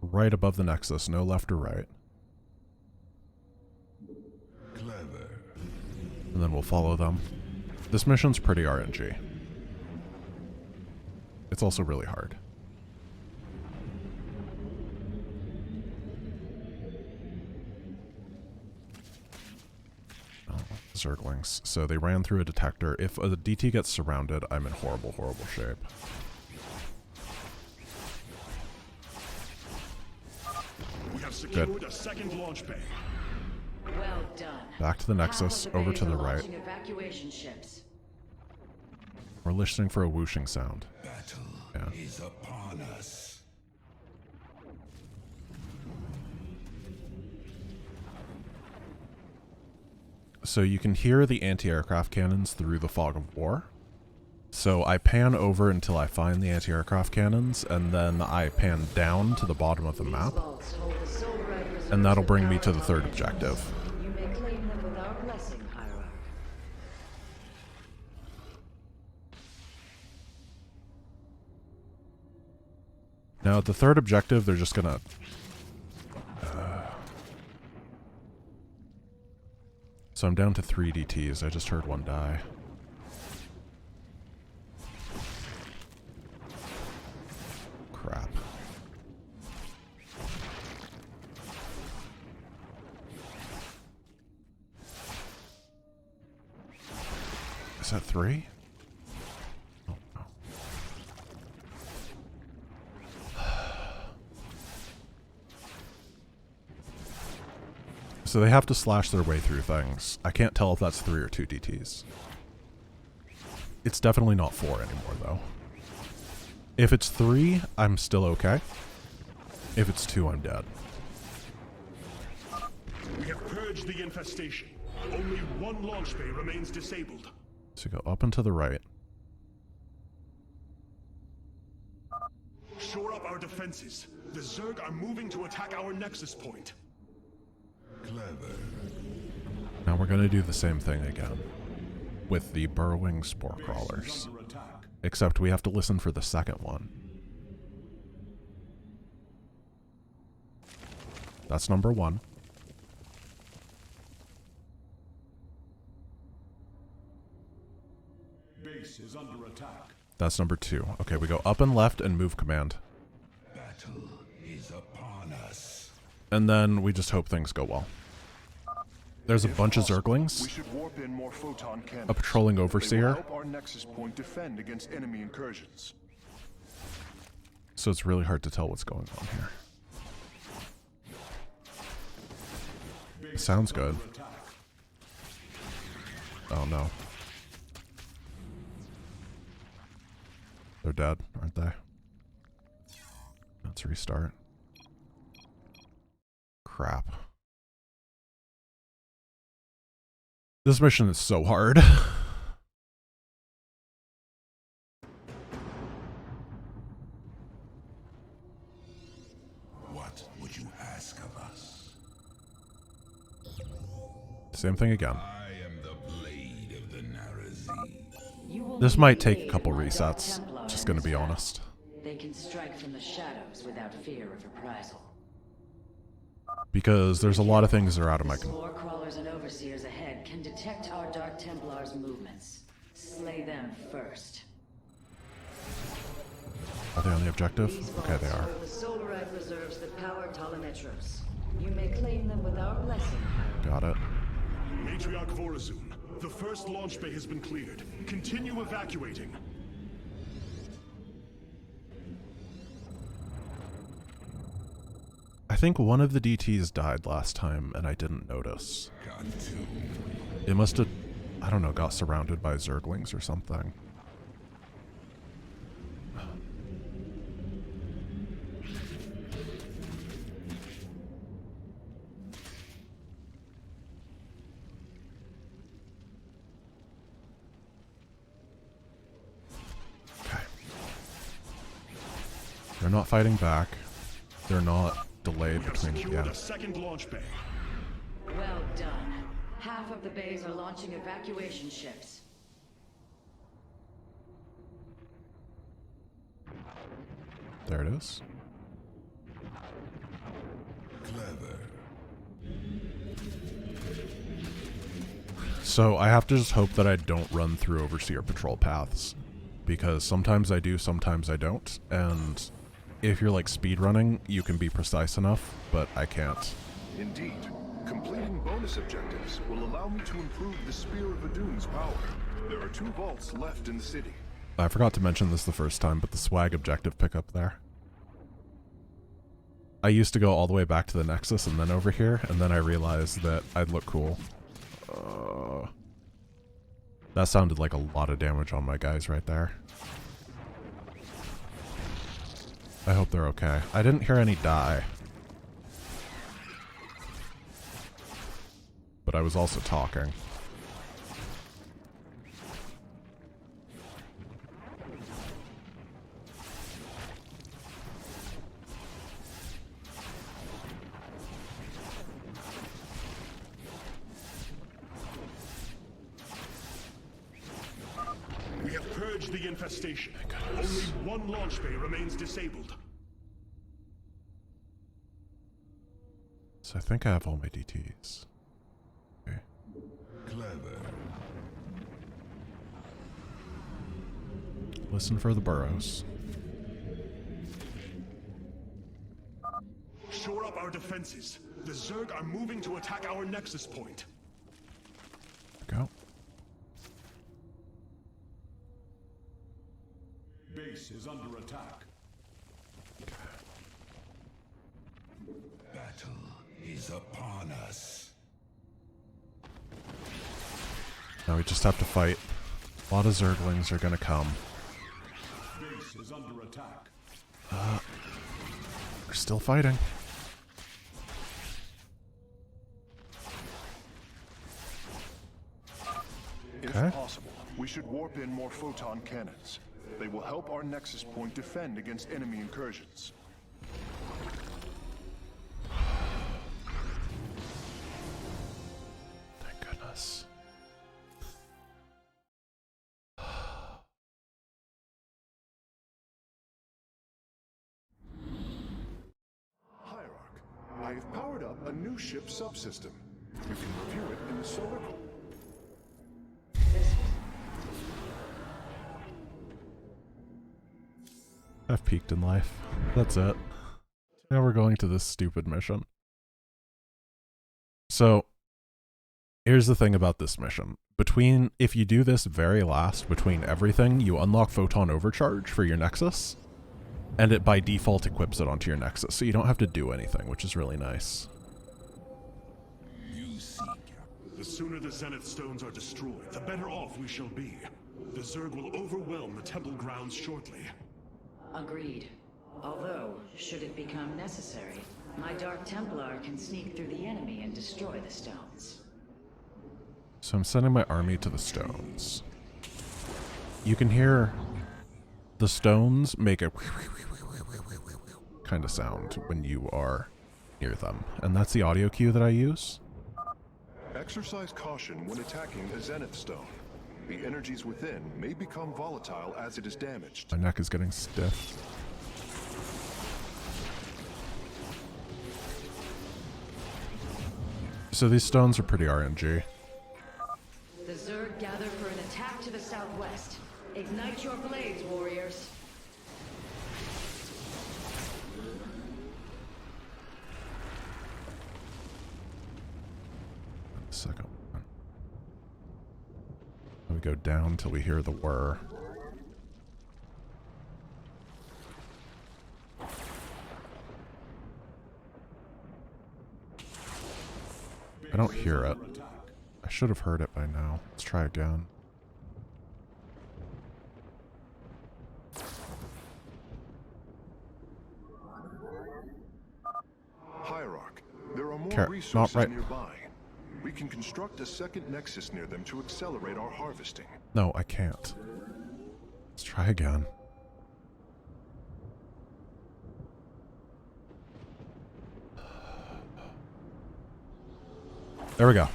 Right above the Nexus, no left or right. Clever. And then we'll follow them. This mission's pretty RNG. It's also really hard. Oh, Zerglings. So they ran through a detector. If a DT gets surrounded, I'm in horrible, horrible shape. We have secured a second launch bay. Well done. Back to the Nexus, Half of over bays to are the right. launching evacuation ships. We're listening for a whooshing sound. Battle Yeah. is upon us. So you can hear the anti-aircraft cannons through the fog of war. So I pan over until I find the anti-aircraft cannons, and then I pan down to the bottom of the map, Vaults hold the sole right reserves and that'll of bring me power to the and third knowledge. objective. You may claim them with our blessing, Hierarch. Now at the third objective, they're just gonna... So I'm down to 3 DTs, I just heard one die. Crap. Is that 3? Oh, no. So they have to slash their way through things. I can't tell if that's 3 or 2 DTs. It's definitely not 4 anymore, though. If it's 3, I'm still okay. If it's 2, I'm dead. We have purged the infestation. Only one launch bay remains disabled. So go up and to the right. Shore up our defenses. The Zerg are moving to attack our nexus point. Clever. Now we're going to do the same thing again with the burrowing spore crawlers. Except we have to listen for the second one. That's number 1. Base is under attack. That's number 2. Okay, we go up and left and move command. Battle is upon us. And then we just hope things go well. There's a bunch of Zerglings. We should warp in more photon cannons. A patrolling They will overseer. help our nexus point defend against enemy incursions. So it's really hard to tell what's going on here. Sounds good. Oh no. They're dead, aren't they? Let's restart. Crap. This mission is so hard. What would you ask of us? Same thing again. I am the blade of the Narazee. This might take a couple resets, just gonna be honest. They can strike from the shadows without fear of reprisal. Because there's a lot of things that are out of my control. Spore crawlers and overseers ahead can detect our Dark Templars' movements. Slay them first. Are they on the objective? These Okay, they vaults are. hold the Solarite reserves that power Telemetros. You may claim them with our blessing. Got it. Matriarch Vorazun, the first launch bay has been cleared. Continue evacuating. I think one of the DTs died last time and I didn't notice. Got to. It must have, I don't know, got surrounded by Zerglings or something. Okay. They're not fighting back. They're not delayed We have between, secured yeah. a second launch bay. Well done. Half of the bays are launching evacuation ships. There it is. Clever. So I have to just hope that I don't run through Overseer patrol paths. Because sometimes I do, sometimes I don't. And if you're like speedrunning, you can be precise enough, but I can't. Indeed, completing bonus objectives will allow me to improve the Spear of Adun's power. There are 2 vaults left in the city. I forgot to mention this the first time, but the swag objective pickup there. I used to go all the way back to the Nexus and then over here, and then I realized that I'd look cool. That sounded like a lot of damage on my guys right there. I hope they're okay. I didn't hear any die. But I was also talking. We have purged the infestation. Only one launch bay remains disabled. So I think I have all my DTs. Okay. Clever. Listen for the burrows. Shore up our defenses. The Zerg are moving to attack our nexus point. Go. Base is under attack. Battle is upon us. Now we just have to fight. A lot of Zerglings are gonna come. Base is under attack. We're still fighting. Okay. If possible, we should warp in more photon cannons. They will help our Nexus point defend against enemy incursions. Thank goodness. Hierarch, I have powered up a new ship subsystem. You can review it in the solar. I've peaked in life. That's it. Now we're going to this stupid mission. So, here's the thing about this mission. If you do this very last, between everything, you unlock Photon Overcharge for your Nexus, and it by default equips it onto your Nexus, so you don't have to do anything, which is really nice. The sooner the Zenith Stones are destroyed, the better off we shall be. The Zerg will overwhelm the temple grounds shortly. Agreed. Although, should it become necessary, my Dark Templar can sneak through the enemy and destroy the stones. So I'm sending my army to the stones. You can hear the stones make a kind of sound when you are near them, and that's the audio cue that I use. Exercise caution when attacking a Zenith Stone. The energies within may become volatile as it is damaged. My neck is getting stiff. So these stones are pretty RNG. The Zerg gather for an attack to the southwest. Ignite your blades, warriors. Second one. We go down till we hear the whir. I don't hear it. I should have heard it by now. Let's try again. Hierarch, there are more Not resources right. nearby. We can construct a second nexus near them to accelerate our harvesting. No, I can't. Let's try again. There we go.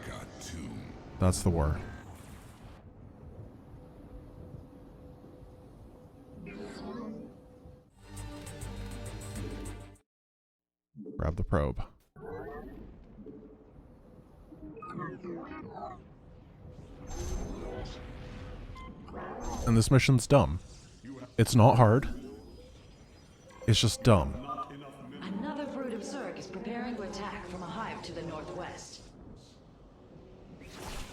Got to. That's the word. Grab the probe. And this mission's dumb. It's not hard. It's just dumb. Another brood of Zerg is preparing to attack from a hive to the northwest.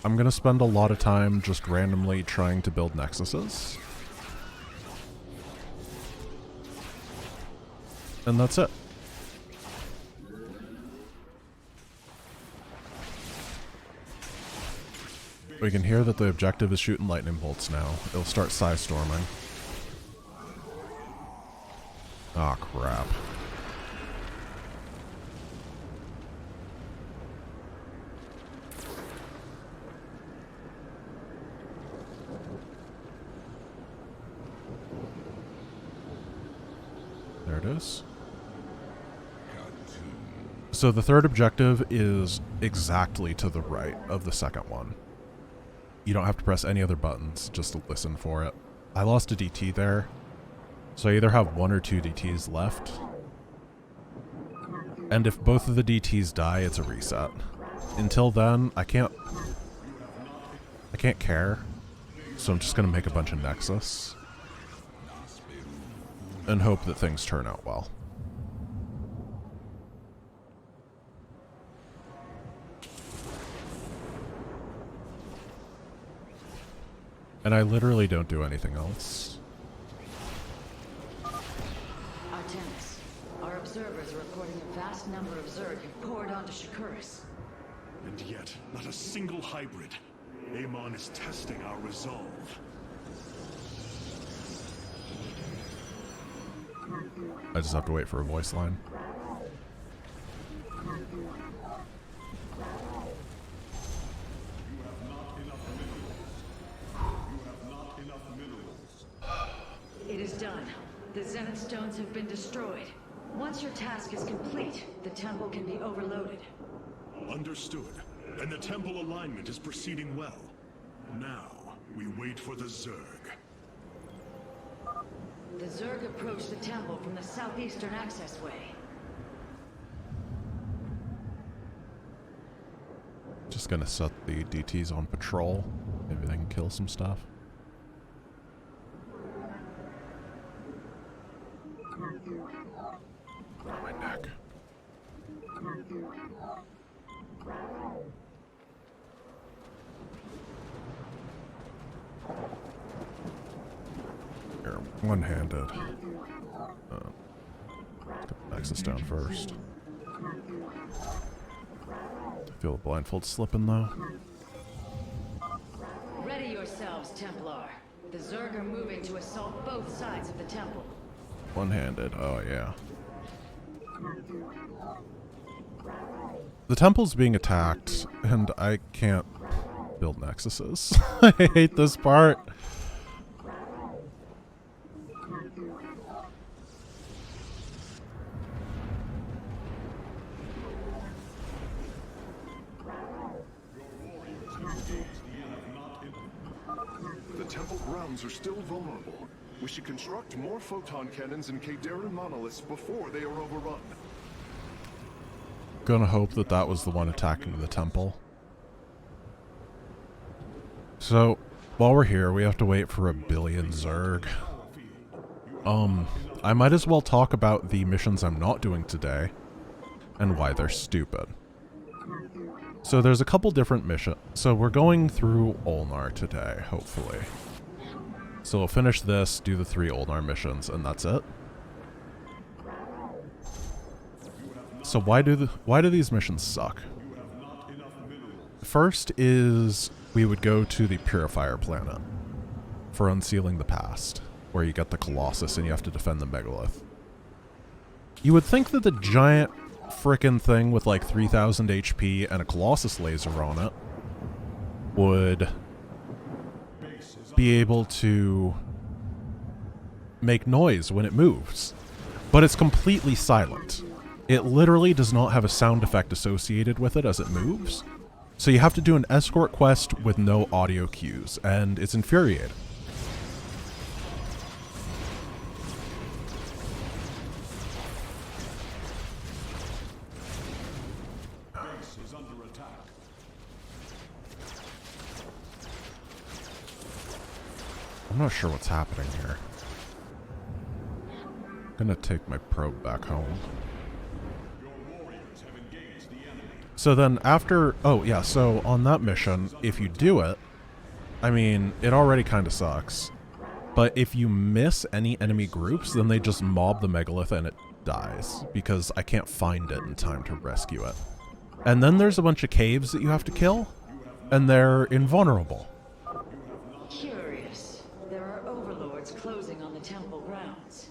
I'm gonna spend a lot of time just randomly trying to build nexuses. And that's it. We can hear that the objective is shooting lightning bolts now. It'll start Psy-storming. Aw, crap. There it is. So the third objective is exactly to the right of the second one. You don't have to press any other buttons, just to listen for it. I lost a DT there, so I either have 1 or 2 DTs left. And if both of the DTs die, it's a reset. Until then, I can't care, so I'm just gonna make a bunch of Nexus and hope that things turn out well. And I literally don't do anything else. Artemis, our observers are reporting a vast number of Zerg have poured onto Shakuris. And single hybrid. Amon is testing our resolve. I just have to wait for a voice line. It is done. The Zenith Stones have been destroyed. Once your task is complete, the temple can be overloaded. Understood. And the temple alignment is proceeding well. Now, we wait for the Zerg. The Zerg approach the temple from the southeastern accessway. Just gonna set the DTs on patrol. Maybe they can kill some stuff. Oh, my neck. Here, one-handed. Let's get the Nexus down first. I feel the blindfold slipping though. Ready yourselves, Templar. The Zerg are moving to assault both sides of the temple. One-handed, oh yeah. The temple's being attacked, and I can't build nexuses. I hate this part. The temple grounds are still vulnerable. We should construct more photon cannons and Kadaran monoliths before they are overrun. Gonna hope that that was the one attacking the temple. So, while we're here, we have to wait for a billion Zerg. I might as well talk about the missions I'm not doing today, and why they're stupid. So there's a couple different missions. So we're going through Ulnar today, hopefully. So we'll finish this, do the 3 Ulnar missions, and that's it. So why do these missions suck? First is we would go to the Purifier planet for Unsealing the Past, where you get the Colossus and you have to defend the Megalith. You would think that the giant frickin' thing with like 3000 HP and a Colossus laser on it would be able to make noise when it moves, but it's completely silent. It literally does not have a sound effect associated with it as it moves, so you have to do an escort quest with no audio cues, and it's infuriating. I'm not sure what's happening here. I'm gonna take my probe back home. So then after, oh yeah, so on that mission, if you do it, I mean, it already kind of sucks. But if you miss any enemy groups, then they just mob the Megalith and it dies, because I can't find it in time to rescue it. And then there's a bunch of caves that you have to kill, and they're invulnerable. Curious. There are overlords closing on the temple grounds.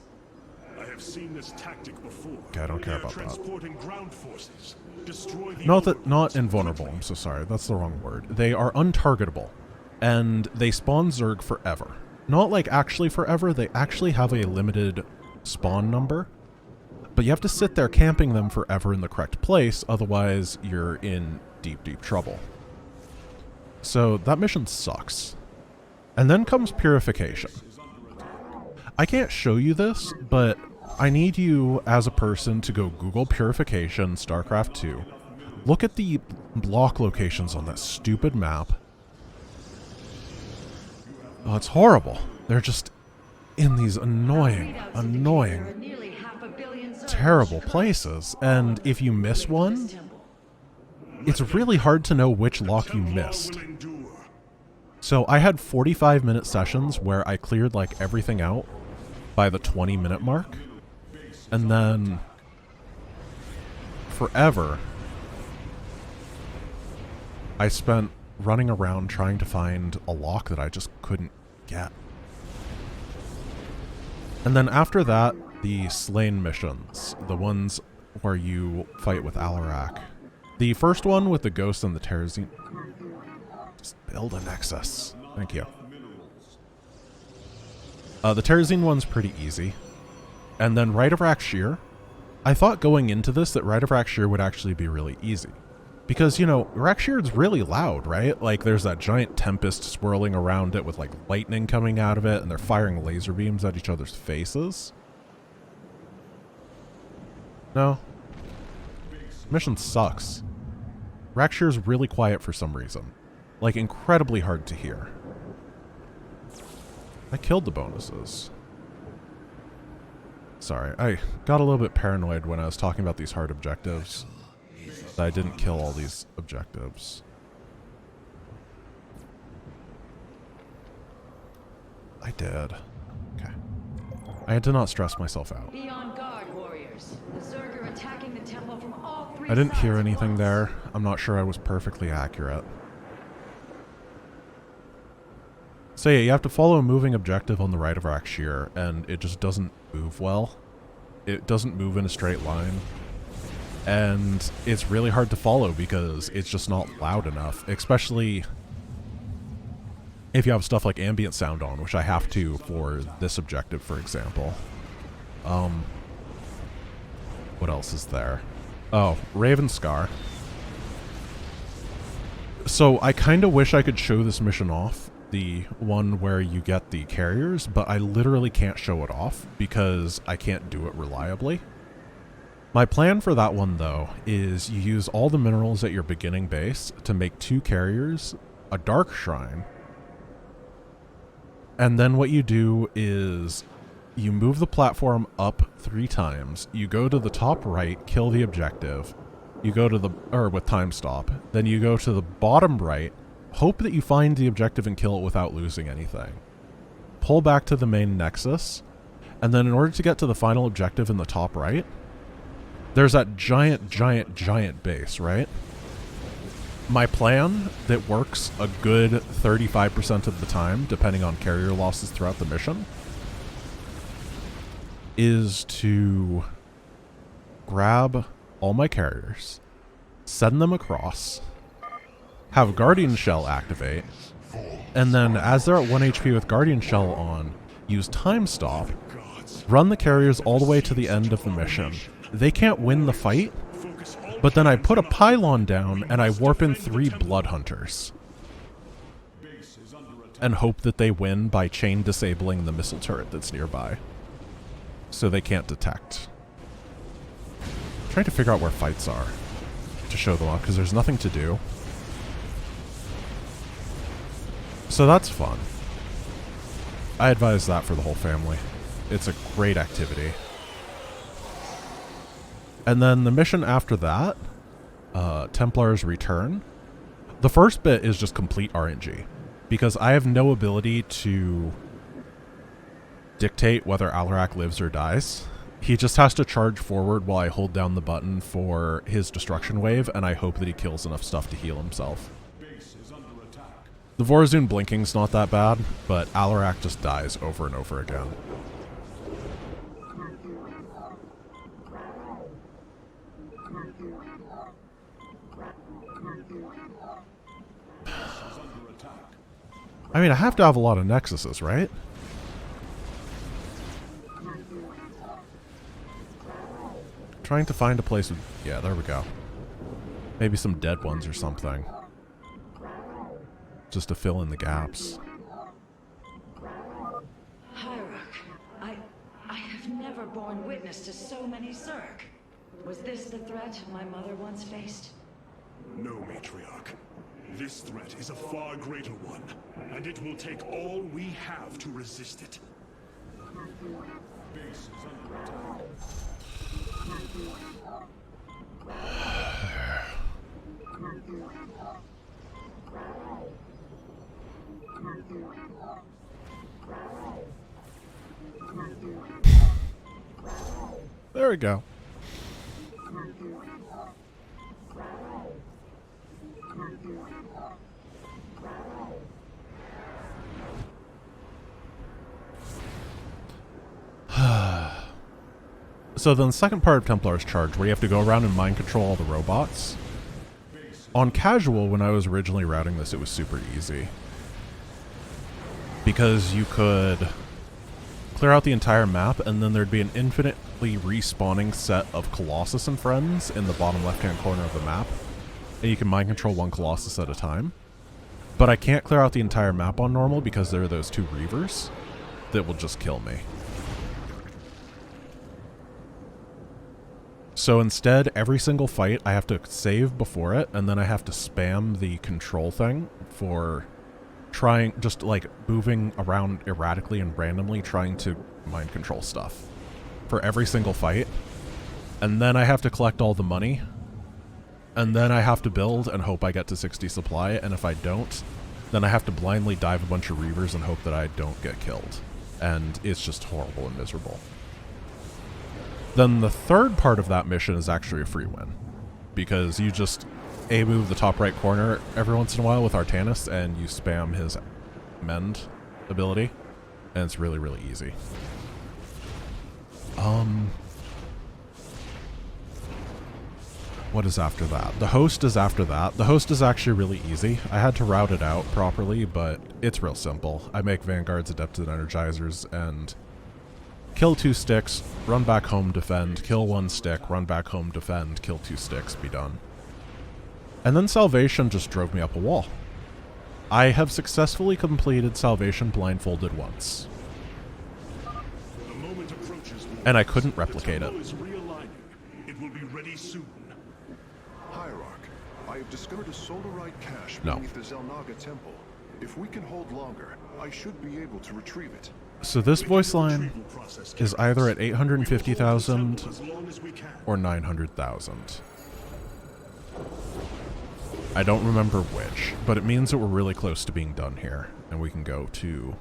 I have seen this tactic before. Okay, I don't care They're about that. transporting ground forces. Destroy the Not invulnerable, I'm so sorry, that's the wrong word. They are untargetable, and they spawn Zerg forever. Not like actually forever, they actually have a limited spawn number, but you have to sit there camping them forever in the correct place, otherwise you're in deep, deep trouble. So that mission sucks. And then comes Purification. I can't show you this, but I need you as a person to go Google Purification Starcraft 2. Look at the block locations on that stupid map. Oh, it's horrible. They're just in these annoying, terrible places. And if you miss one, it's really hard to know which lock you missed. So I had 45-minute sessions where I cleared like everything out by the 20-minute mark. And then forever I spent running around trying to find a lock that I just couldn't get. And then after that, the Slain missions, the ones where you fight with Alarak. The first one with the Ghost and the Terrazine. Just build a Nexus. Thank you. The Terrazine one's pretty easy. And then Rite of Rakshir. I thought going into this that Rite of Rakshir would actually be really easy. Because, you know, Rakshir's really loud, right? Like, there's that giant tempest swirling around it with, like, lightning coming out of it, and they're firing laser beams at each other's faces. No. Mission sucks. Rakshir's really quiet for some reason. Like, incredibly hard to hear. I killed the bonuses. Sorry, I got a little bit paranoid when I was talking about these hard objectives. That I didn't kill all these objectives. I did. Okay. I had to not stress myself out. Be on guard, warriors. The Zerg are attacking the temple from all three I didn't hear sides at anything once. there. I'm not sure I was perfectly accurate. So yeah, you have to follow a moving objective on the right of Rakshir, and it just doesn't move well. It doesn't move in a straight line. And it's really hard to follow because it's just not loud enough, especially if you have stuff like ambient sound on, which I have to for this objective, for example. What else is there? Oh, Raven Scar. So I kind of wish I could show this mission off, the one where you get the carriers, but I literally can't show it off because I can't do it reliably. My plan for that one, though, is you use all the minerals at your beginning base to make 2 carriers, a dark shrine, and then what you do is you move the platform up 3 times, you go to the top right, kill the objective, you go to the, with time stop, then you go to the bottom right, hope that you find the objective and kill it without losing anything. Pull back to the main nexus, and then in order to get to the final objective in the top right, there's that giant base, right? My plan that works a good 35% of the time, depending on carrier losses throughout the mission, is to grab all my carriers, send them across, have Guardian Shell activate, and then as they're at 1 HP with Guardian Shell on, use Time Stop, run the carriers all the way to the end of the mission. They can't win the fight, but then I put a pylon down and I warp in 3 Blood Hunters. And hope that they win by chain disabling the missile turret that's nearby. So they can't detect. I'm trying to figure out where fights are to show them off, because there's nothing to do. So that's fun. I advise that for the whole family. It's a great activity. And then the mission after that, Templar's Return. The first bit is just complete RNG, because I have no ability to dictate whether Alarak lives or dies. He just has to charge forward while I hold down the button for his destruction wave, and I hope that he kills enough stuff to heal himself. The Vorazun blinking's not that bad, but Alarak just dies over and over again. I mean, I have to have a lot of nexuses, right? Trying to find a place with... Yeah, there we go. Maybe some dead ones or something. Just to fill in the gaps. Hyruk, I have never borne witness to so many Zerg. Was this the threat my mother once faced? No, Matriarch. This threat is a far greater one, and it will take all we have to resist it. Base is under attack. There we go. So then the second part of Templar's Charge, where you have to go around and mind control all the robots. On casual, when I was originally routing this, it was super easy. Because you could clear out the entire map, and then there'd be an infinitely respawning set of Colossus and friends in the bottom left-hand corner of the map. And you can mind control one Colossus at a time. But I can't clear out the entire map on normal because there are those two Reavers that will just kill me. So instead, every single fight, I have to save before it, and then I have to spam the control thing for trying, just like moving around erratically and randomly, trying to mind control stuff for every single fight. And then I have to collect all the money, and then I have to build and hope I get to 60 supply, and if I don't, then I have to blindly dive a bunch of Reavers and hope that I don't get killed. And it's just horrible and miserable. Then the third part of that mission is actually a free win, because you just move the top right corner every once in a while with Artanis, and you spam his mend ability, and it's really, really easy. What is after that? The host is after that. The host is actually really easy. I had to route it out properly, but it's real simple. I make Vanguards, Adepted Energizers, and kill 2 sticks, run back home, defend, kill 1 stick, run back home, defend, kill 2 sticks, be done. And then Salvation just drove me up a wall. I have successfully completed Salvation blindfolded once. The moment approaches, And I couldn't replicate the it. temple is realigning. It will be ready soon. Hierarch, I have discovered a solarite cache No. beneath the Zelnaga temple. If we can hold longer, I should be able to retrieve it. So this voice line is either at 850,000 As long as we can. or 900,000. I don't remember which, but it means that we're really close to being done here, and we can go to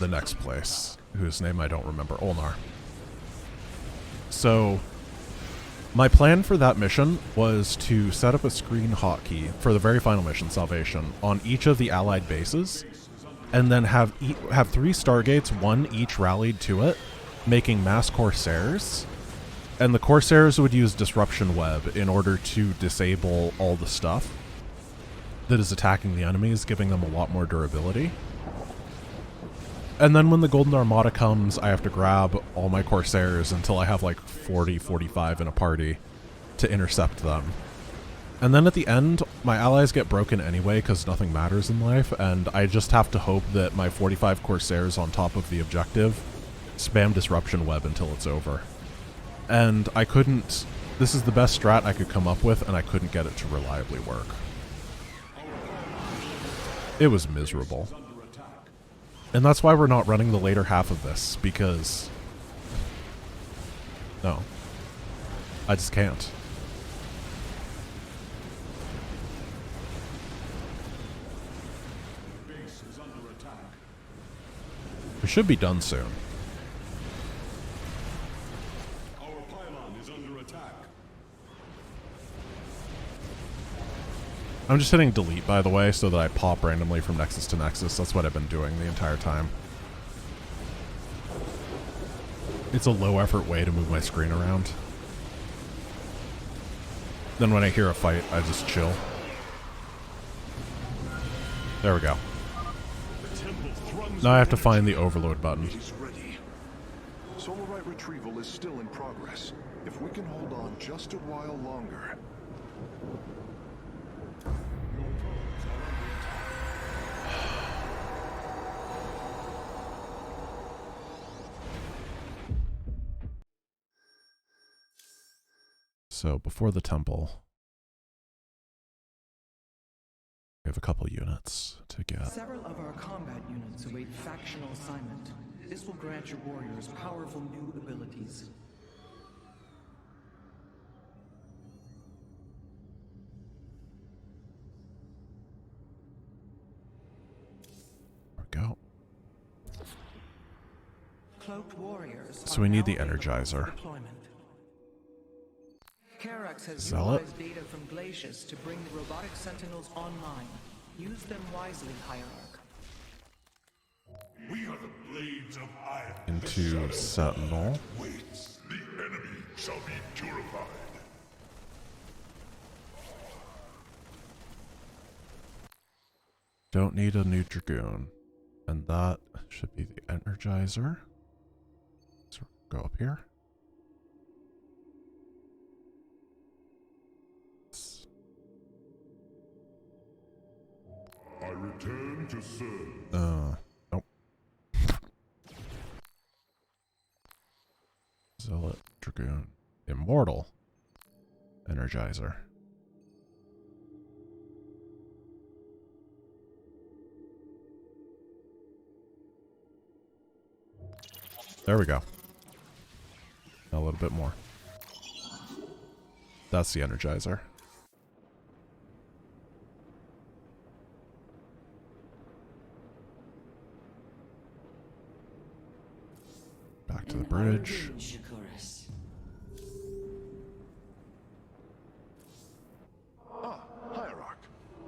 the next place, whose name I don't remember, Olnar. So my plan for that mission was to set up a screen hotkey for the very final mission, Salvation, on each of the allied bases, and then have 3 Stargates, 1 each rallied to it, making mass Corsairs. And the Corsairs would use Disruption Web in order to disable all the stuff that is attacking the enemies, giving them a lot more durability. And then when the Golden Armada comes, I have to grab all my Corsairs until I have like 40, 45 in a party to intercept them. And then at the end, my allies get broken anyway because nothing matters in life, and I just have to hope that my 45 Corsairs on top of the objective spam Disruption Web until it's over. And I couldn't... This is the best strat I could come up with, and I couldn't get it to reliably work. It was miserable. And that's why we're not running the later half of this, because... No. I just can't. We should be done soon. Our pylon is under attack. I'm just hitting delete, by the way, so that I pop randomly from Nexus to Nexus. That's what I've been doing the entire time. It's a low-effort way to move my screen around. Then when I hear a fight, I just chill. There we go. Now I have to find the overload button. It is ready. Solarite retrieval is still in progress. If we can hold on just a while longer. So before the temple, we have a couple units to get. Several of our combat units await factional assignment. This will grant your warriors powerful new abilities. There we go. Cloaked warriors So we need the are now available for Energizer. deployment. Karax has Zealot? utilized data from glaciers to bring the robotic sentinels online. Use them wisely, Hierarch. We are the blades of iron. Into Sentinel. Waits. The enemy shall be purified. Don't need a new Dragoon. And that should be the Energizer. So go up here. I return to serve. Nope. Zealot, Dragoon, Immortal, Energizer. There we go. A little bit more. That's the Energizer. Back to the bridge. Ah, Hierarch.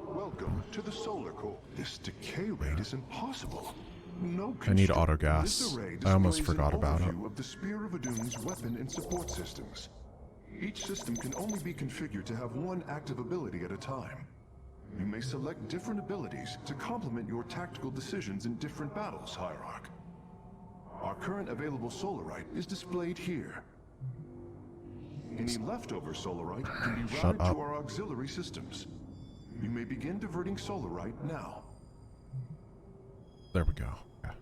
Welcome to the Solar Core. This decay rate is impossible. No I need construct- auto This gas. array I almost displays forgot an about it. overview of the Spear of Adun's weapon and support systems. Each system can only be configured to have one active ability at a time. You may select different abilities to complement your tactical decisions in different battles, Hierarch. Our current available Solarite is displayed here. Any leftover Solarite can be Shut routed up. to our auxiliary systems. You may begin diverting Solarite now. There we go. Okay.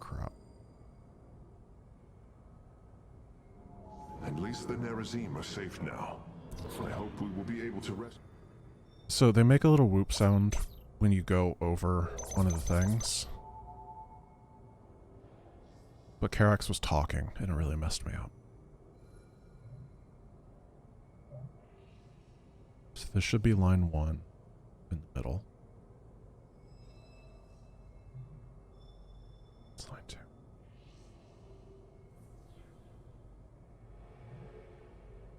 Crap. At least the Nerazim are safe now. I hope we will be able to rest. So they make a little whoop sound when you go over one of the things. But Karax was talking, and it really messed me up. So this should be line 1 in the middle. It's line 2.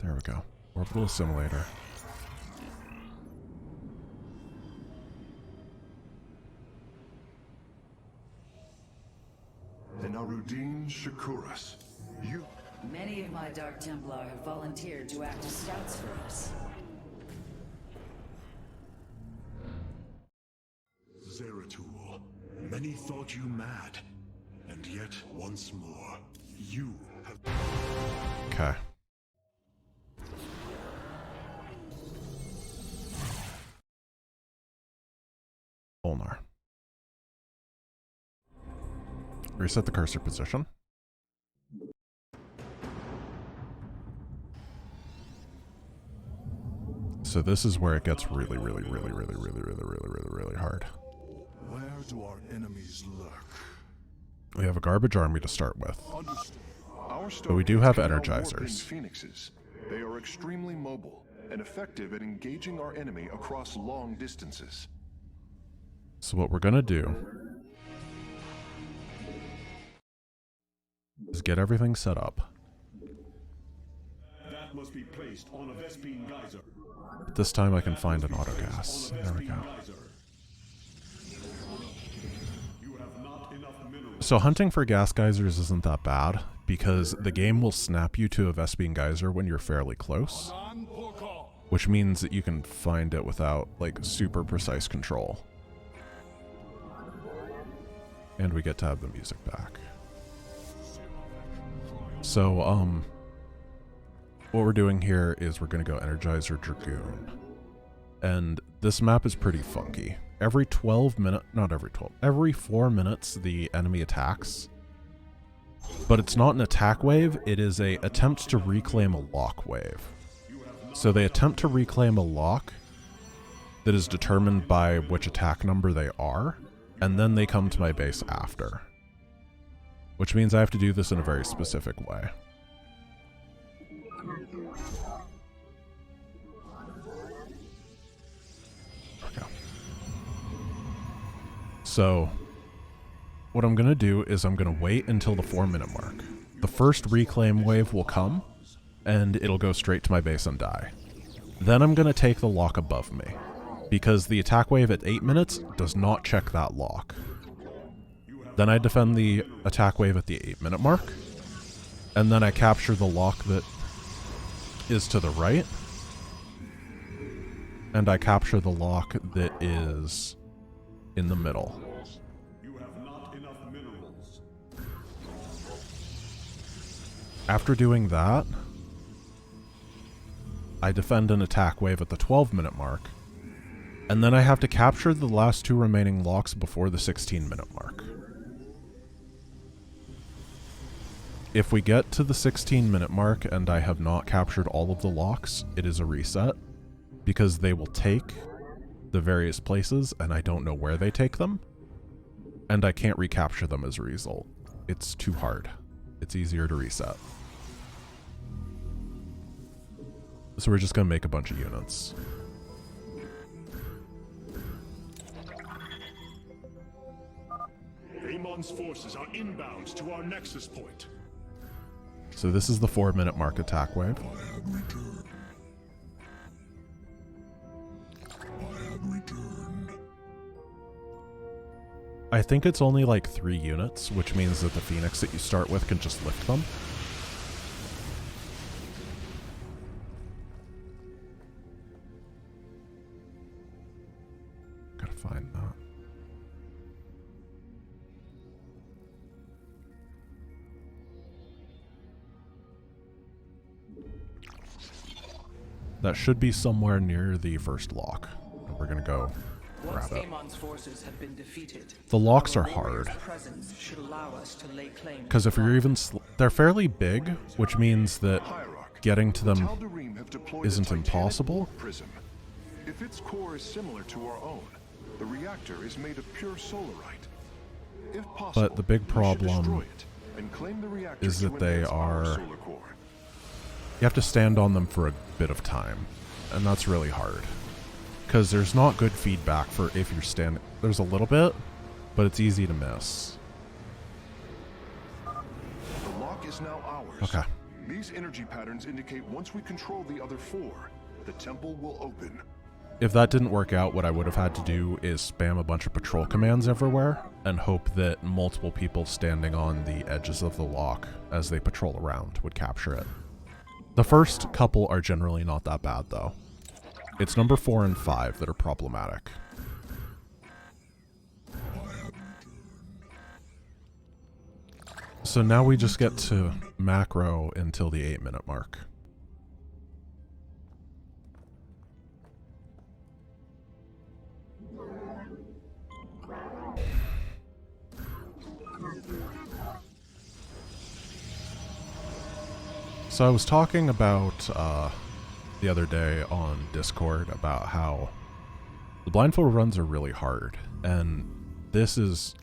There we go. Orbital assimilator. And Arudin Shakuras, you... Many of my Dark Templar have volunteered to act as scouts for us. Zeratul, many thought you mad. And yet, once more, you have... Okay. Ulnar. Reset the cursor position. So this is where it gets really hard. Where do our enemies lurk? We have a garbage army to start with. Understood. Our But we do have Stargates can now warp in energizers. Phoenixes. They are extremely mobile and effective at engaging our enemy across long distances. So what we're gonna do is get everything set up. That must be placed on a Vespine geyser. This time I can find an auto gas. There we go. You have not enough minerals. So hunting for gas geysers isn't that bad, because the game will snap you to a Vespine geyser when you're fairly close. Which means that you can find it without, like, super precise control. And we get to have the music back. So, what we're doing here is we're gonna go Energizer Dragoon. And this map is pretty funky. Every 12 minutes, not every 12, every 4 minutes the enemy attacks. But it's not an attack wave, it is a attempt to reclaim a lock wave. So they attempt to reclaim a lock that is determined by which attack number they are, and then they come to my base after. Which means I have to do this in a very specific way. So what I'm going to do is I'm going to wait until the 4-minute mark. The first reclaim wave will come, and it'll go straight to my base and die. Then I'm going to take the lock above me, because the attack wave at 8 minutes does not check that lock. Then I defend the attack wave at the 8-minute mark, and then I capture the lock that is to the right, and I capture the lock that is in the middle. You have not enough minerals. After doing that, I defend an attack wave at the 12-minute mark, and then I have to capture the last 2 remaining locks before the 16-minute mark. If we get to the 16-minute mark and I have not captured all of the locks, it is a reset, because they will take the various places and I don't know where they take them, and I can't recapture them as a result. It's too hard. It's easier to reset. So we're just going to make a bunch of units. Amon's forces are inbound to our nexus point. So this is the 4-minute mark attack wave. I think it's only like 3 units, which means that the Phoenix that you start with can just lift them. Gotta find that. That should be somewhere near the first lock. We're gonna go grab it. Amon's forces have been defeated, the locks are hard, because if you're even they're fairly big, which means that getting to them isn't impossible. If its core is similar to our own, the reactor is made of pure solarite. If possible, but the big problem destroy it and claim the reactor is that to they enhance our are... solar core. You have to stand on them for a bit of time, and that's really hard. Because there's not good feedback for if you're standing... There's a little bit, but it's easy to miss. The lock is now ours. Okay. These energy patterns indicate once we control the other 4, the temple will open. If that didn't work out, what I would have had to do is spam a bunch of patrol commands everywhere and hope that multiple people standing on the edges of the lock as they patrol around would capture it. The first couple are generally not that bad, though. It's number 4 and 5 that are problematic. So now we just get to macro until the 8-minute mark. So I was talking about the other day on Discord about how the blindfold runs are really hard, and this is...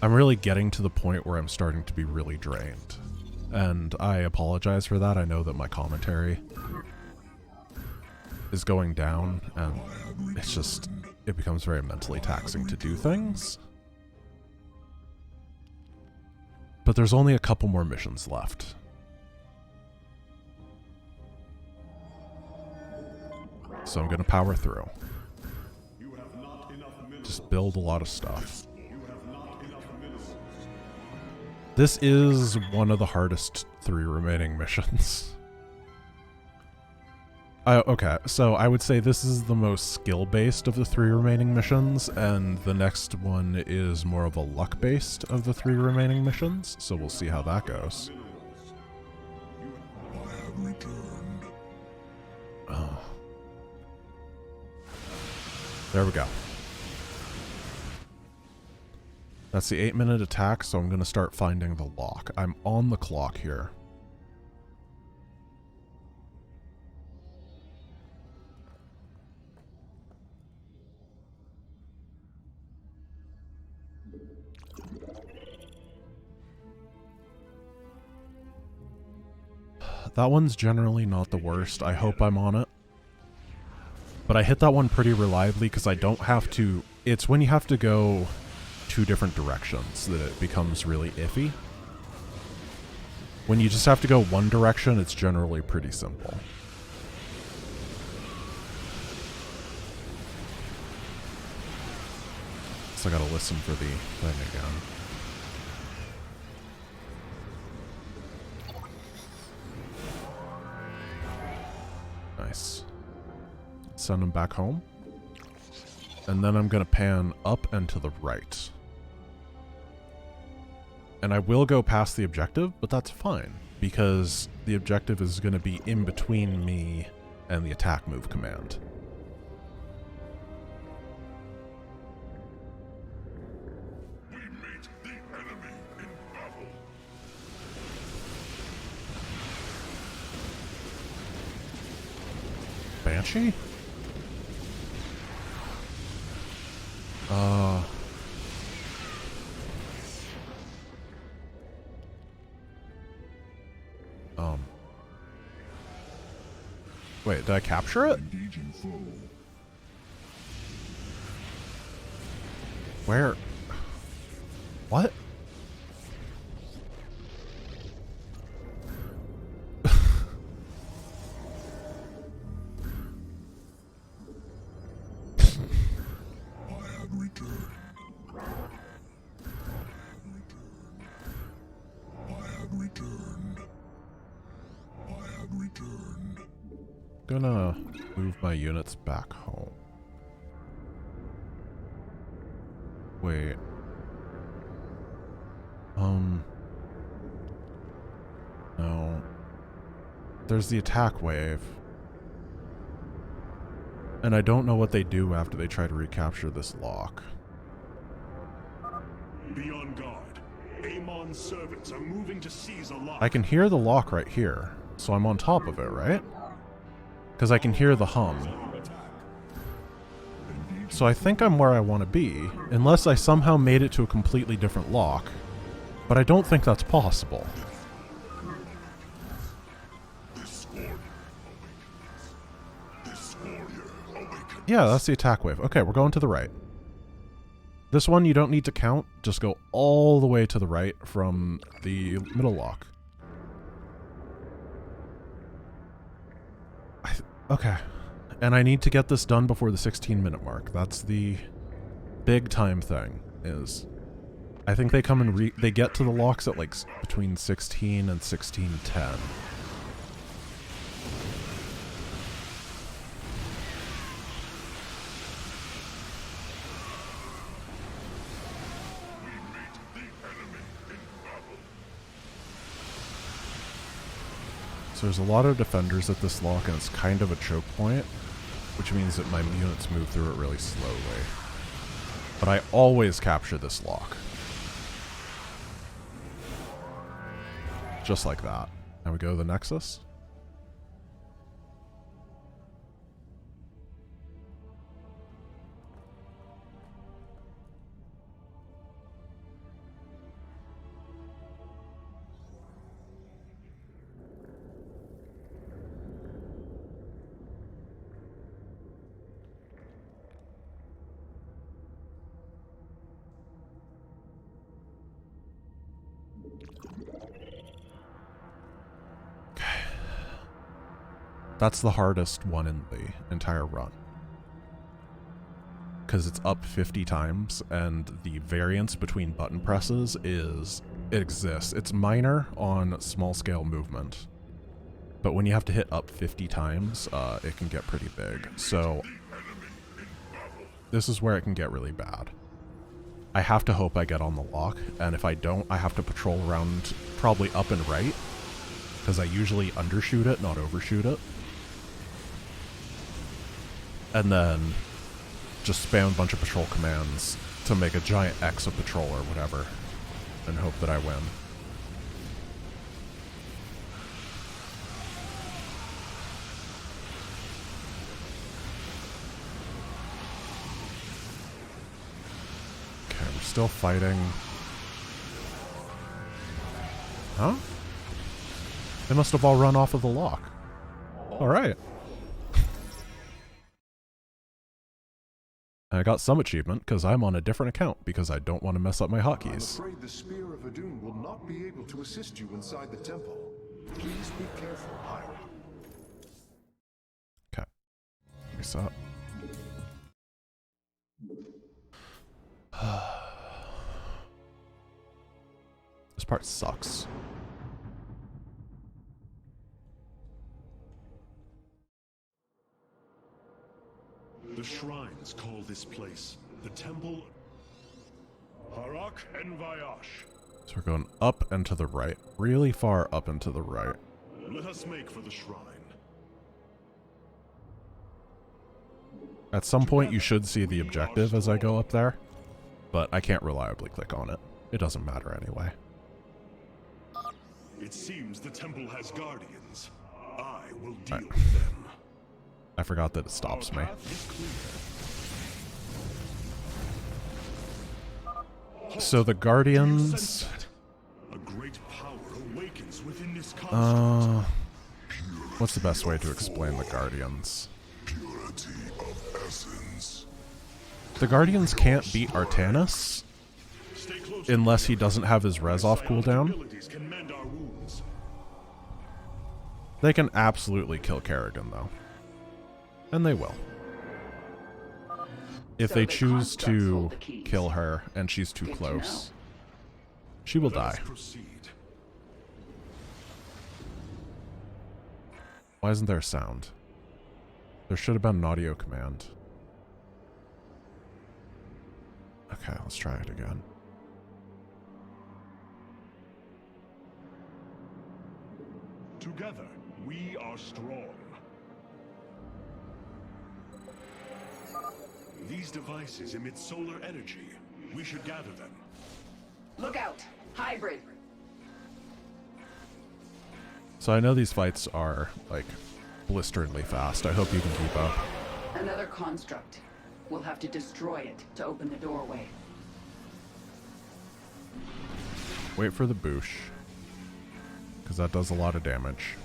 I'm really getting to the point where I'm starting to be really drained, and I apologize for that. I know that my commentary is going down, and it's just... it becomes very mentally taxing to do things. But there's only a couple more missions left. So I'm going to power through. Just build a lot of stuff. This is one of the hardest 3 remaining missions. Okay, so I would say this is the most skill-based of the 3 remaining missions, and the next one is more of a luck-based of the 3 remaining missions, so we'll see how that goes. Oh. There we go. That's the 8-minute attack, so I'm going to start finding the lock. I'm on the clock here. That one's generally not the worst. I hope I'm on it. But I hit that one pretty reliably because I don't have to It's when you have to go two different directions that it becomes really iffy. When you just have to go one direction, it's generally pretty simple. So I gotta listen for the thing again. Nice. Send him back home. And then I'm gonna pan up and to the right. And I will go past the objective, but that's fine, because the objective is gonna be in between me and the attack move command. We meet the enemy in battle. Banshee? Wait, did I capture it? Engaging foe. Where? What? I have returned. I have returned. I have returned. Gonna move my units back home. Wait. No. There's the attack wave. And I don't know what they do after they try to recapture this lock. Be on guard. Amon's servants are moving to seize a lock. I can hear the lock right here, so I'm on top of it, right? Because I can hear the hum. So I think I'm where I want to be, unless I somehow made it to a completely different lock. But I don't think that's possible. Yeah, that's the attack wave. Okay, we're going to the right. This one you don't need to count, just go all the way to the right from the middle lock. Okay. And I need to get this done before the 16-minute mark. That's the big time thing, is I think they come and they get to the locks at like between 16 and 16:10. So there's a lot of defenders at this lock, and it's kind of a choke point, which means that my units move through it really slowly. But I always capture this lock. Just like that. Now we go to the Nexus. That's the hardest one in the entire run. Because it's up 50 times, and the variance between button presses it exists. It's minor on small scale movement. But when you have to hit up 50 times, it can get pretty big. So this is where it can get really bad. I have to hope I get on the lock, and if I don't, I have to patrol around probably up and right, because I usually undershoot it, not overshoot it. And then just spam a bunch of patrol commands to make a giant X of patrol or whatever, and hope that I win. Okay, we're still fighting. Huh? They must have all run off of the lock. Alright. And I got some achievement because I'm on a different account because I don't want to mess up my I'm hotkeys. afraid the Spear of Adun will not be able to assist you inside the temple. Please be careful, Hyra. Okay. Reset. This part sucks. The shrines call this place the Temple Harak and Vayash. So we're going up and to the right. Really far up and to the right. Let us make for the shrine. At some point you should see the objective as I go up there, but I can't reliably click on it. It doesn't matter anyway. It seems the temple has guardians. I will deal Right. with them. I forgot that it stops me. Our path is clear. So the Do you sense Guardians... that? A great power awakens within this construct. What's the best way to explain the Guardians? Purity of essence. The Guardians can't beat Artanis Stay close unless he doesn't have his res off cooldown. abilities can mend our wounds. They can absolutely kill Kerrigan though. And they will. If So they the choose constructs to hold the keys. kill her and she's too Good to close, she will Let die. us proceed. Why isn't there a sound? There should have been an audio command. Okay, let's try it again. Together, we are strong. These devices emit solar energy. We should gather them. Look out! Hybrid! So I know these fights are, like, blisteringly fast. I hope you can keep up. Another construct. We'll have to destroy it to open the doorway. Wait for the boosh, because that does a lot of damage.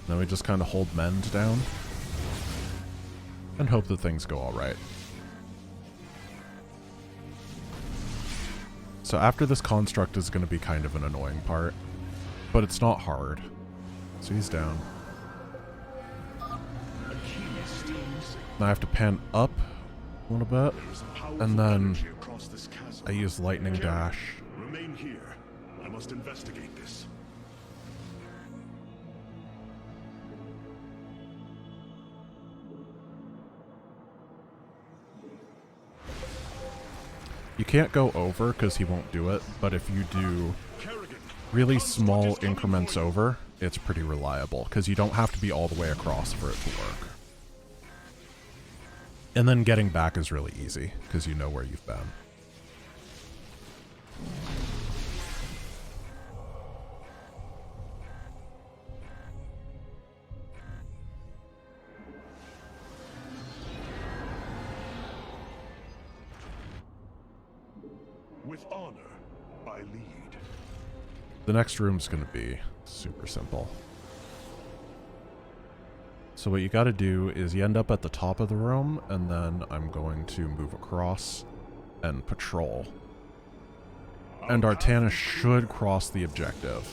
Then we just kind of hold Mend down and hope that things go alright. So after this construct is going to be kind of an annoying part, but it's not hard. So he's down. Now I have to pan up a little bit, There's powerful and then energy across this chasm. I use Lightning Dash. Remain here. I must investigate this. You can't go over because he won't do it, but if you do Kerrigan, really construct small is coming increments for you. over, it's pretty reliable because you don't have to be all the way across for it to work. And then getting back is really easy because you know where you've been. With honor, I lead. The next room's going to be super simple. So what you got to do is you end up at the top of the room, and then I'm going to move across and patrol. And Artanis should cross the objective.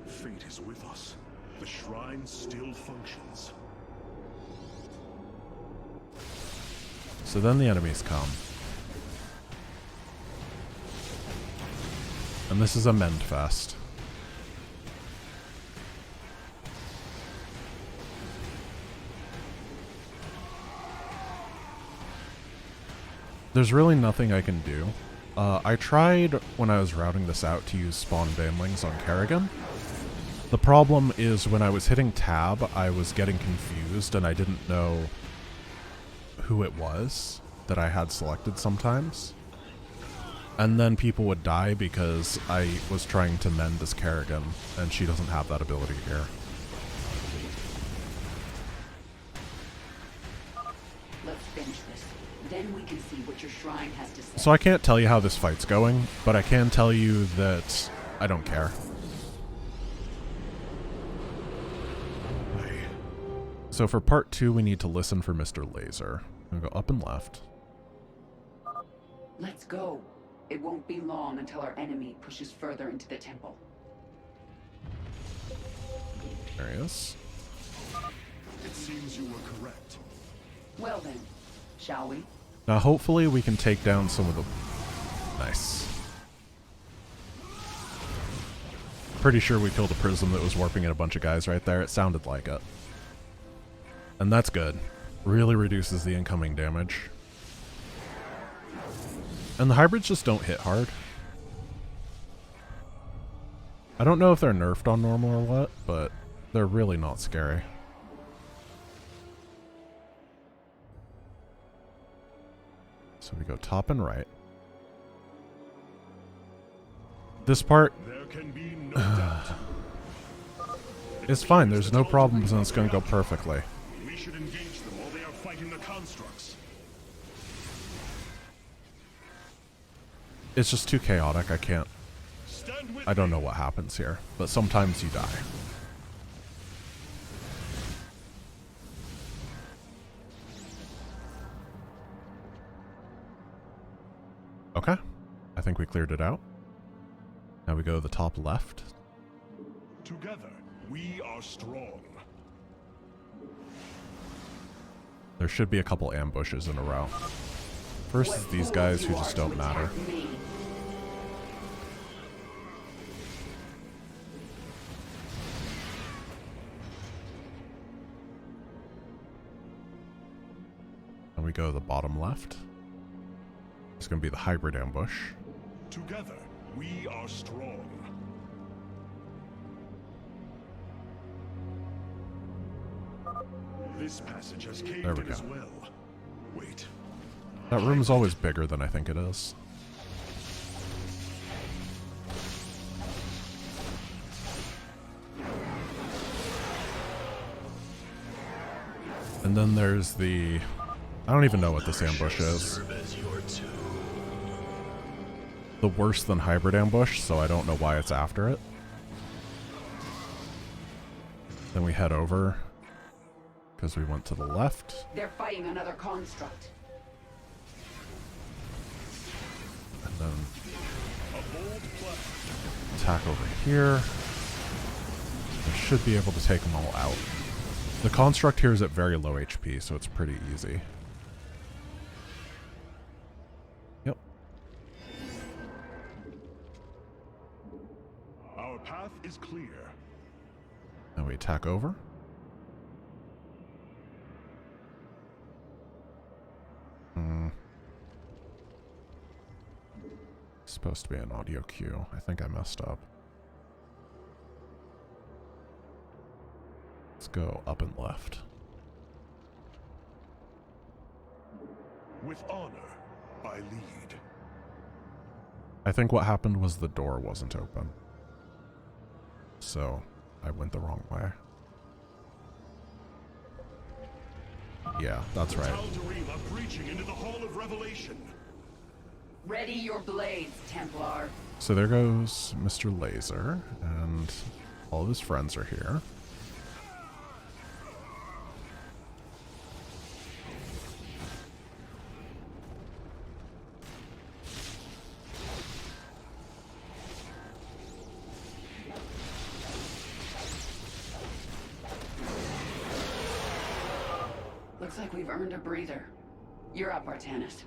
Fate is with us. The shrine still functions. So then the enemies come. And this is a mend fest. There's really nothing I can do. I tried when I was routing this out to use spawn banelings on Kerrigan. The problem is when I was hitting tab, I was getting confused and I didn't know who it was that I had selected sometimes. And then people would die because I was trying to mend as Kerrigan, and she doesn't have that ability here. Let's finish this. Then we can see what your shrine has to say. So I can't tell you how this fight's going, but I can tell you that I don't care. So So for part 2, we need to listen for Mr. Laser. I'm gonna go up and left. Let's go. It won't be long until our enemy pushes further into the temple. There he is. It seems you were correct. Well then, shall we? Now hopefully we can take down some of the... Nice. Pretty sure we killed a prism that was warping at a bunch of guys right there. It sounded like it. And that's good. Really reduces the incoming damage. And the hybrids just don't hit hard. I don't know if they're nerfed on normal or what, but they're really not scary. So we go top and right. This part There can be no doubt. is fine. There's no problems and it's going to go perfectly. We should engage them while they are fighting the constructs. It's just too chaotic. I can't. Stand with I don't me. know what happens here, but sometimes you die. Okay. I think we cleared it out. Now we go to the top left. Together, we are strong. There should be a couple ambushes in a row. First is these guys who just don't matter. And we go to the bottom left. It's going to be the hybrid ambush. Together, we are strong. This passage has caved There we in go. as well. Wait. That room is always bigger than I think it is. And then there's the... I don't even know what this ambush is. The worse than hybrid ambush, so I don't know why it's after it. Then we head over, because we went to the left. They're fighting another construct. And then attack over here. I should be able to take them all out. The construct here is at very low HP, so it's pretty easy. Yep. Our path is clear. Now we attack over. Supposed to be an audio cue. I think I messed up. Let's go up and left. With honor, I lead. I think what happened was the door wasn't open. So, I went the wrong way. Yeah, that's right. Tal'Darim are breaching into the Hall of Revelation. Ready your blades, Templar. So there goes Mr. Laser, and all of his friends are here. Looks like we've earned a breather. You're up, Artanis.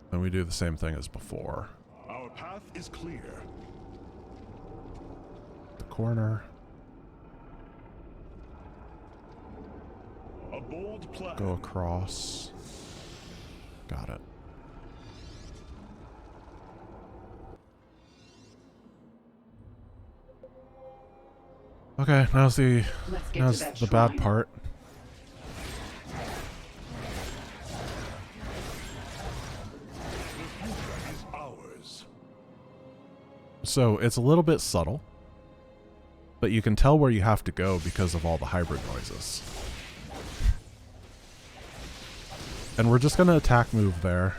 And we do the same thing as before. Our path is clear. The corner. A bold plan. Go across. Got it. Okay, now's the bad part. So it's a little bit subtle, but you can tell where you have to go because of all the hybrid noises. And we're just going to attack move there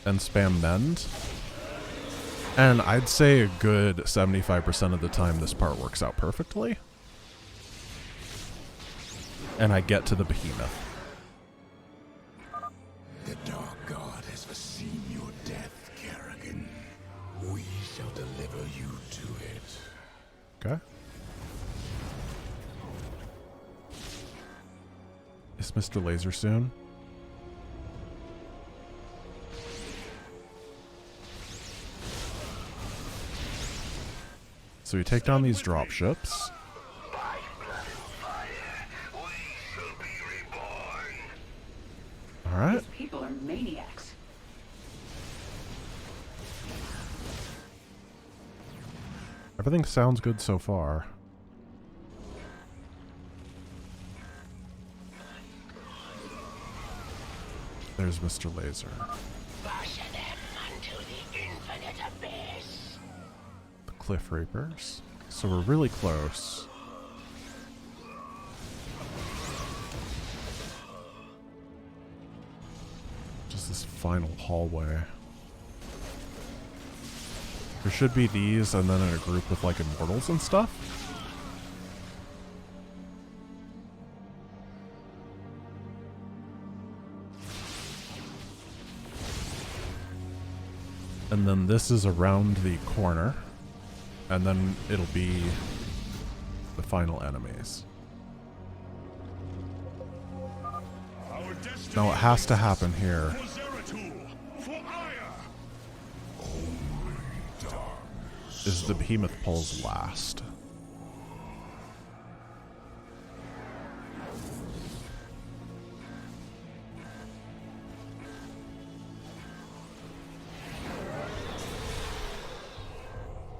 and spam mend. And I'd say a good 75% of the time this part works out perfectly. and I get to the behemoth. The Dark God has foreseen your death, Kerrigan. We shall deliver you to it. Okay. Is Mr. Laser soon? So we take down these dropships. Alright. These people are maniacs. Everything sounds good so far. There's Mr. Laser. The Cliff Reapers. So we're really close. Just this final hallway. There should be these, and then in a group with like immortals and stuff. And then this is around the corner, and then it'll be the final enemies. Now it has to happen here. Is the behemoth pulls last.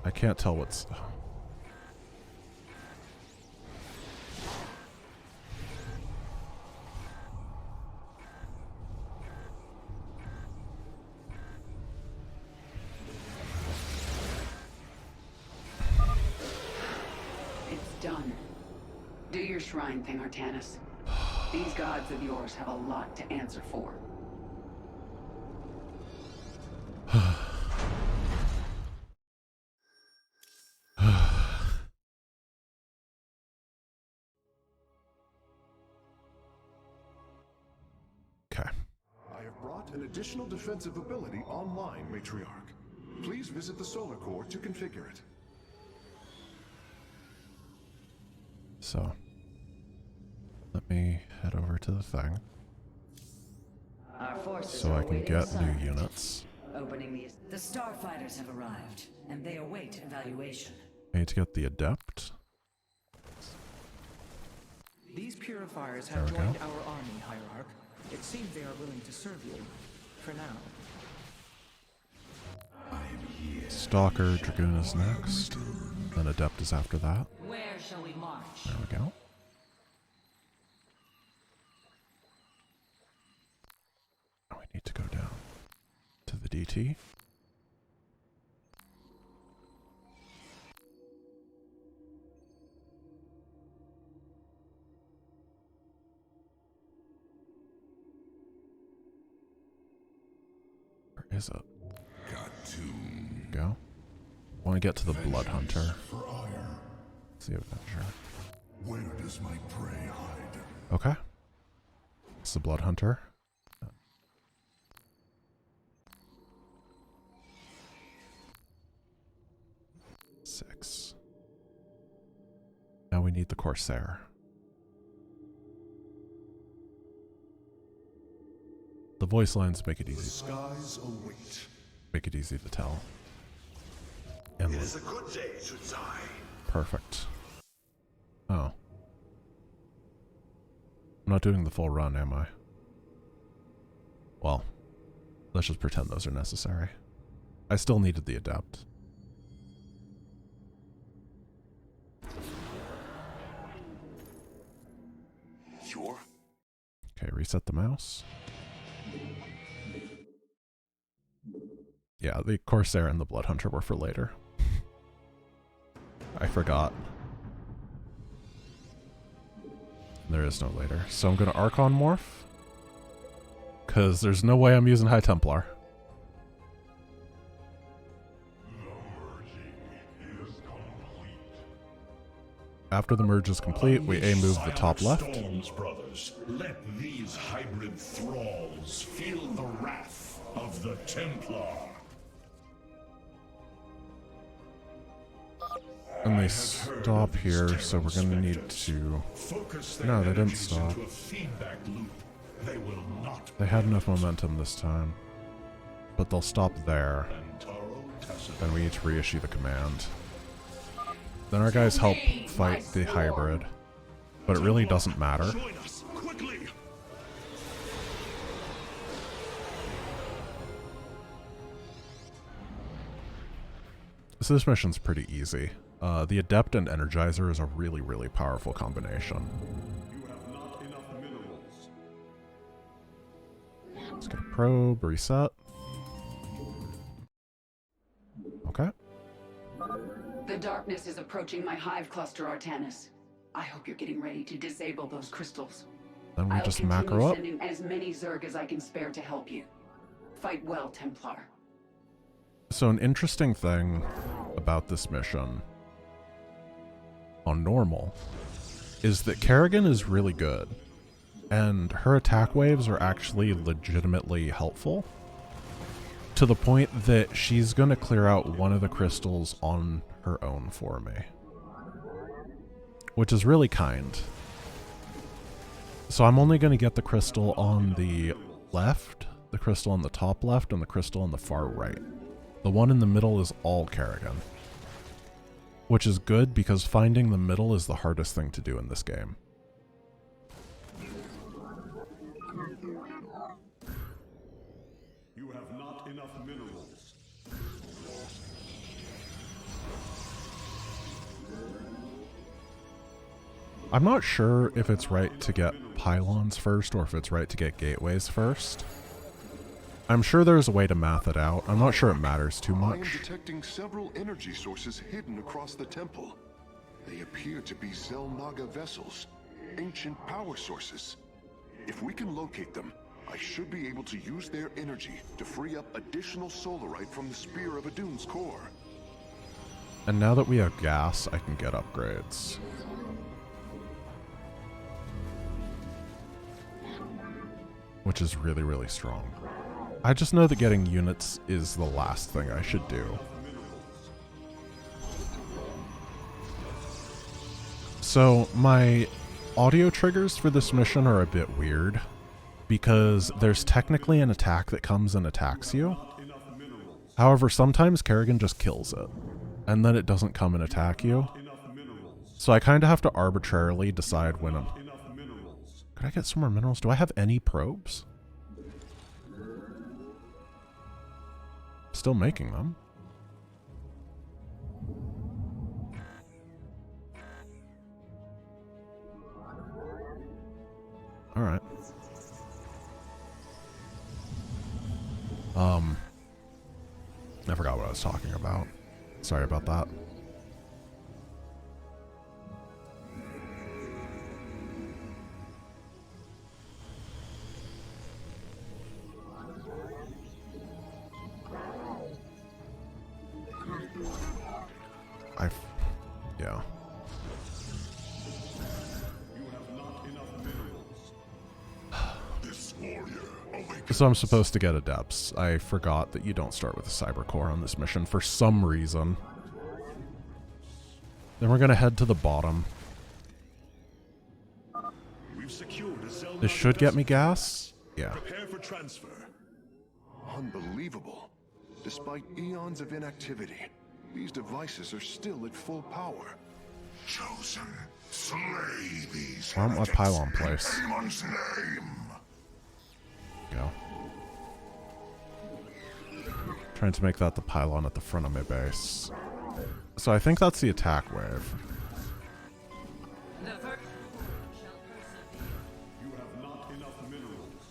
I can't tell what's... It's done. Do your shrine thing, Artanis. These gods of yours have a lot to answer for. Okay. I have brought an additional defensive ability online, Matriarch. Please visit the solar core to configure it. So, let me head over to the thing. Our forces So are I can awaiting get assignment. new units. Opening the starfighters have arrived, and they await evaluation. I need to get the adept. These purifiers There have we joined go. our army, Hierarch. It seems they are willing to serve you. For now. Stalker Dragoon is next. Then adept is after that. Where shall we march? There we go. Now we need to go down to the DT. Where is it? Got to. Go. Want to get to the Blood Hunter. For ire. It's the Avenger. Where does my prey hide? Okay. It's the Blood Hunter. Six. Now we need the Corsair. The voice lines make it The easy. skies await. Make it easy to tell. And It is a good day to die. perfect. Oh. I'm not doing the full run, am I? Well, let's just pretend those are necessary. I still needed the adept. Sure. Okay, reset the mouse. Yeah, the Corsair and the Blood Hunter were for later. I forgot. There is no later. So I'm going to Archon Morph. Because there's no way I'm using High Templar. After the merge is complete, we move the top left. Storms, brothers. Let these hybrid thralls feel the wrath of the Templar. And they stop here, so we're gonna need to... No, they didn't stop. They had enough momentum this time. But they'll stop there. Then we need to reissue the command. Then our guys help fight the hybrid. But it really doesn't matter. So this mission's pretty easy. The Adept and Energizer is a really, really powerful combination. Let's get a probe, reset. Okay. The darkness is approaching my hive cluster, Artanis. I hope you're getting ready to disable those crystals. Then we just macro up. Sending as many Zerg as I can spare to help you. Fight well, Templar. So an interesting thing about this mission on normal is that Kerrigan is really good, and her attack waves are actually legitimately helpful, to the point that she's going to clear out one of the crystals on her own for me, which is really kind. So I'm only going to get the crystal on the left, the crystal on the top left, and the crystal on the far right. The one in the middle is all Kerrigan. Which is good, because finding the middle is the hardest thing to do in this game. You have not enough minerals. I'm not sure if it's right to get pylons first, or if it's right to get gateways first. I'm sure there's a way to math it out. I'm not sure it matters too much. I am detecting several energy sources hidden across the temple. They appear to be Zelnaga vessels, ancient power sources. If we can locate them, I should be able to use their energy to free up additional solarite from the Spear of Adun's core. And now that we have gas, I can get upgrades. Which is really, really strong. I just know that getting units is the last thing I should do. So my audio triggers for this mission are a bit weird, because there's technically an attack that comes and attacks you. However, sometimes Kerrigan just kills it, and then it doesn't come and attack you. So I kind of have to arbitrarily decide when I'm... Could I get some more minerals? Do I have any probes? Still making them. Alright. I forgot what I was talking about. Sorry about that. Yeah. So I'm supposed to get adepts. I forgot that you don't start with a cyber core on this mission for some reason. Then we're gonna head to the bottom. This should get me gas. Yeah. Prepare for transfer. Unbelievable. Despite eons of inactivity, these devices are still at full power. Chosen, slay these. I want my pylon place. Damon's name. Go. Trying to make that the pylon at the front of my base. So I think that's the attack wave. You have not enough minerals.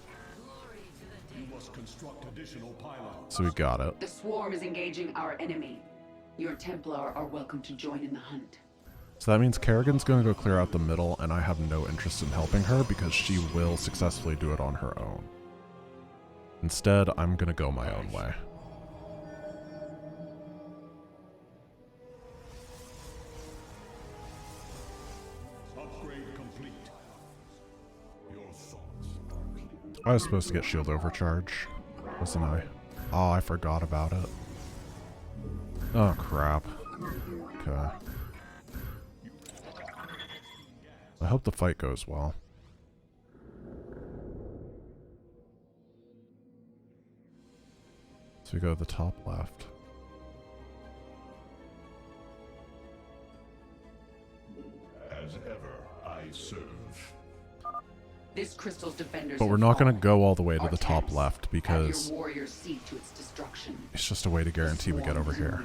You must construct additional pylons. So we got it. The swarm is engaging our enemy. Your Templar are welcome to join in the hunt. So that means Kerrigan's going to go clear out the middle, and I have no interest in helping her because she will successfully do it on her own. Instead, I'm going to go my own way. I was supposed to get shield overcharge, wasn't I? Oh, I forgot about it. Oh, crap. Okay. I hope the fight goes well. So we go to the top left. As ever, I serve. This crystal's defenders. But we're not going to go all the way to the top left because your warriors see to its destruction. It's just a way to guarantee we get over here.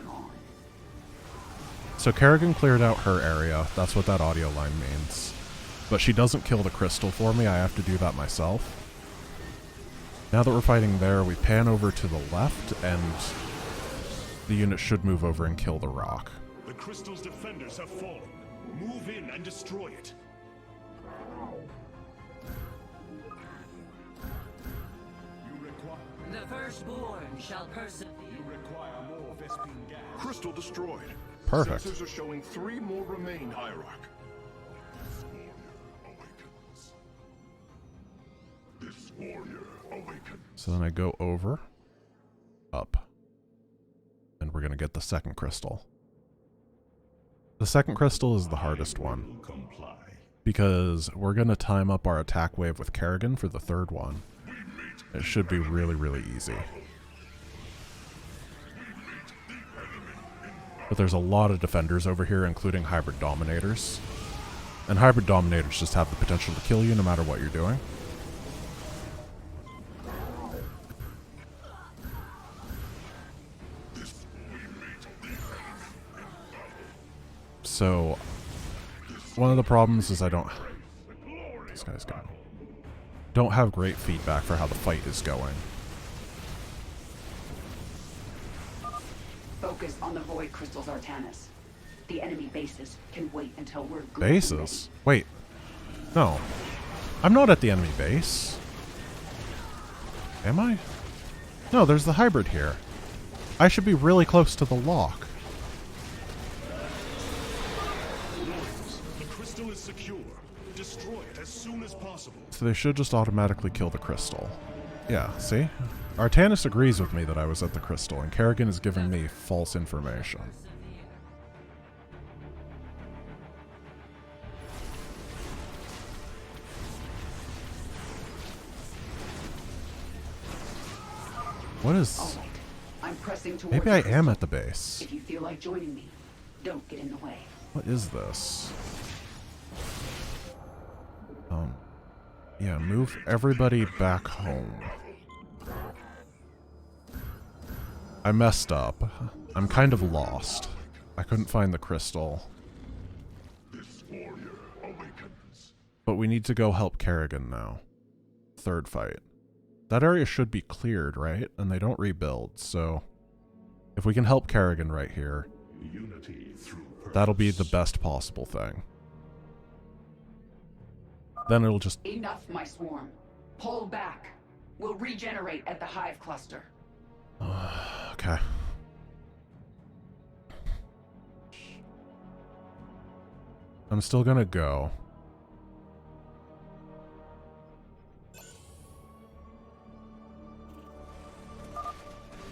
So Kerrigan cleared out her area. That's what that audio line means. But she doesn't kill the crystal for me. I have to do that myself. Now that we're fighting there, we pan over to the left, and the unit should move over and kill the rock. The crystal's defenders have fallen. Move in and destroy it. The firstborn shall persevere. You require more Vespine gas. Crystal destroyed. Perfect. Sensors are showing 3 more remain, Hierarch. This warrior awakens. So then I go over, up, and we're going to get the second crystal. The second crystal is the hardest one, because we're going to time up our attack wave with Kerrigan for the third one. It should be really, really easy. But there's a lot of defenders over here, including hybrid dominators. And hybrid dominators just have the potential to kill you no matter what you're doing. So, one of the problems is I don't... This guy's gone. Don't have great feedback for how the fight is going. Focus on the void crystals, Artanis. The enemy bases can wait until we're good. Bases? Wait. No. I'm not at the enemy base. Am I? No, there's the hybrid here. I should be really close to the lock. The crystal is secure. Destroy it as soon as possible. So they should just automatically kill the crystal. Yeah, see? Artanis agrees with me that I was at the crystal, and Kerrigan is giving me false information. What is... All right. I'm pressing towards Maybe I am at the base. If you feel like joining me, don't get in the way. What is this? Yeah, move everybody back home. I messed up. I'm kind of lost. I couldn't find the crystal. This warrior awakens. But we need to go help Kerrigan now. Third fight. That area should be cleared, right? And they don't rebuild, so... If we can help Kerrigan right here, Unity through purpose. that'll be the best possible thing. Then it'll just... Enough, my swarm. Pull back. We'll regenerate at the hive cluster. Okay. I'm still gonna go.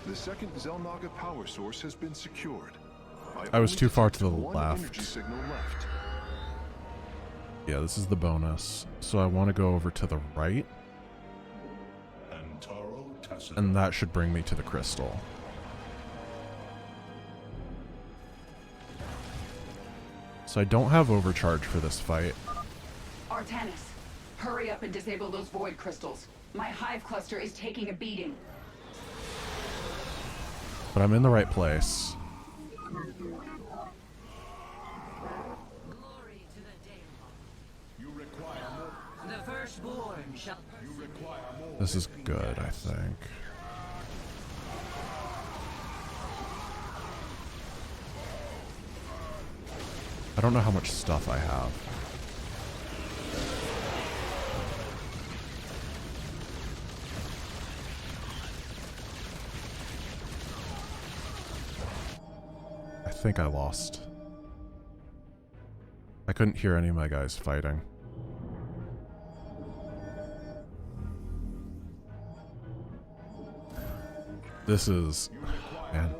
The second Zelnaga power source has been secured. I was too far to the one left. energy signal left. Yeah, this is the bonus. So I want to go over to the right. And that should bring me to the crystal. So I don't have overcharge for this fight. Artanis, hurry up and disable those void crystals. My hive cluster is taking a beating. But I'm in the right place. The firstborn shall. This is good, I think. I don't know how much stuff I have. I think I lost. I couldn't hear any of my guys fighting. This is... man.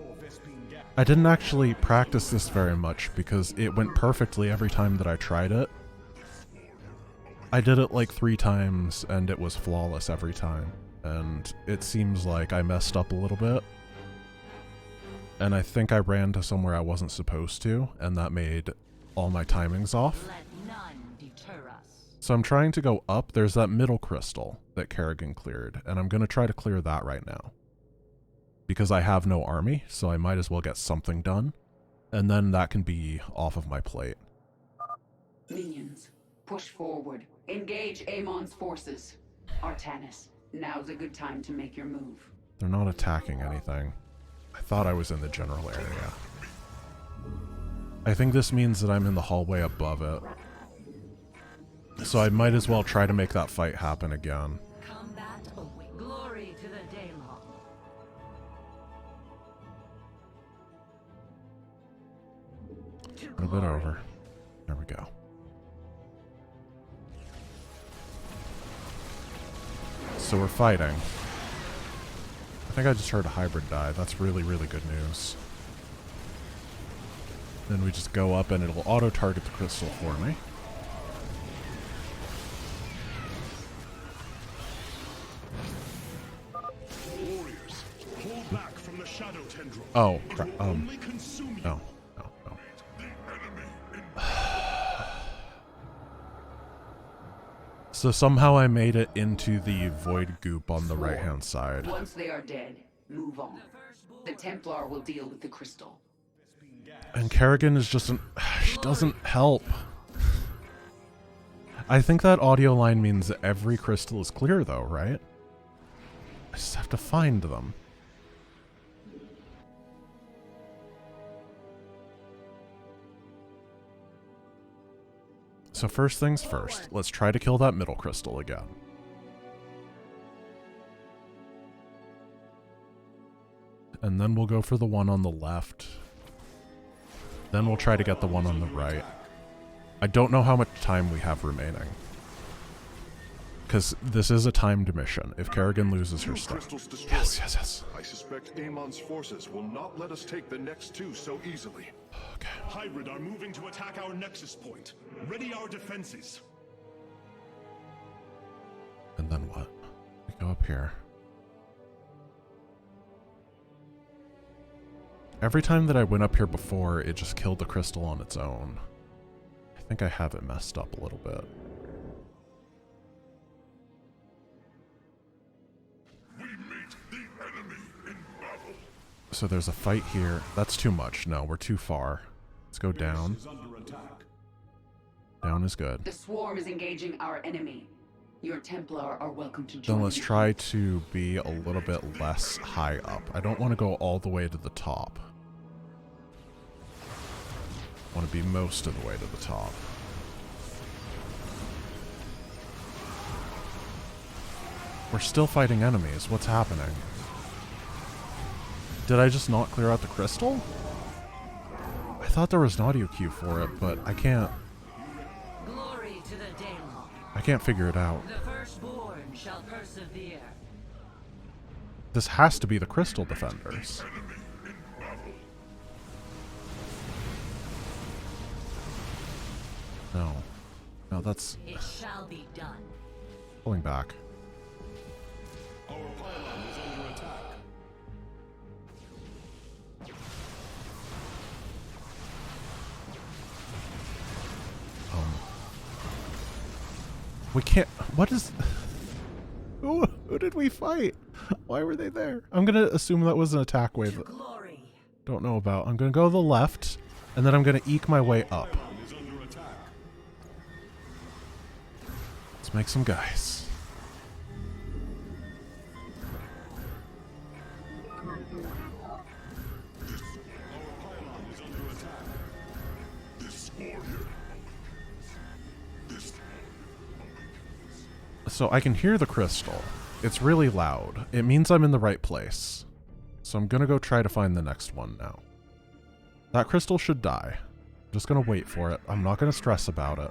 I didn't actually practice this very much because it went perfectly every time that I tried it. I did it like 3 times and it was flawless every time. And it seems like I messed up a little bit. And I think I ran to somewhere I wasn't supposed to, and that made all my timings off. Let none deter us. So I'm trying to go up. There's that middle crystal that Kerrigan cleared, and I'm going to try to clear that right now. Because I have no army, so I might as well get something done. And then that can be off of my plate. Minions, push forward. Engage Amon's forces. Artanis, now's a good time to make your move. They're not attacking anything. I thought I was in the general area. I think this means that I'm in the hallway above it. So I might as well try to make that fight happen again. Combat away. Glory to the Daylong. A little bit over. There we go. So we're fighting. I think I just heard a hybrid die. That's really, really good news. Then we just go up and it'll auto-target the crystal for me. Warriors, hold back from the shadow tendril. Oh, It crap. will only consume you. No. So somehow I made it into the void goop on the right-hand side. Once they are dead, move on. The Templar will deal with the crystal. And Kerrigan is just an... she doesn't help. I think that audio line means that every crystal is clear though, right? I just have to find them. So first things first, let's try to kill that middle crystal again. And then we'll go for the one on the left. Then we'll try to get the one on the right. I don't know how much time we have remaining. Because this is a timed mission. If Kerrigan loses her stuff. Yes, yes, yes. I suspect Amon's forces will not let us take the next 2 so easily. Okay. Hybrid are moving to attack our nexus point. Ready our defenses. And then what? We go up here. Every time that I went up here before, it just killed the crystal on its own. I think I have it messed up a little bit. We meet the enemy in battle. So there's a fight here. That's too much. No, we're too far. Let's go down. Down is good. The swarm is engaging our enemy. Your Templar are welcome to join. Then let's try to be a little bit less high up. I don't want to go all the way to the top. I want to be most of the way to the top. We're still fighting enemies. What's happening? Did I just not clear out the crystal? I thought there was an audio cue for it, but I can't. Glory to the Daylong. I can't figure it out. The firstborn shall persevere. This has to be the crystal defenders. No. No, that's... It shall be done. pulling back. Our pylon is under attack. We can't... What is... Who did we fight? Why were they there? I'm gonna assume that was an attack wave. Glory. Don't know about. I'm gonna go to the left, and then I'm gonna eke my way up. Is under attack. Let's make some guys. So I can hear the crystal. It's really loud. It means I'm in the right place. So I'm gonna go try to find the next one now. That crystal should die. I'm just gonna wait for it. I'm not gonna stress about it.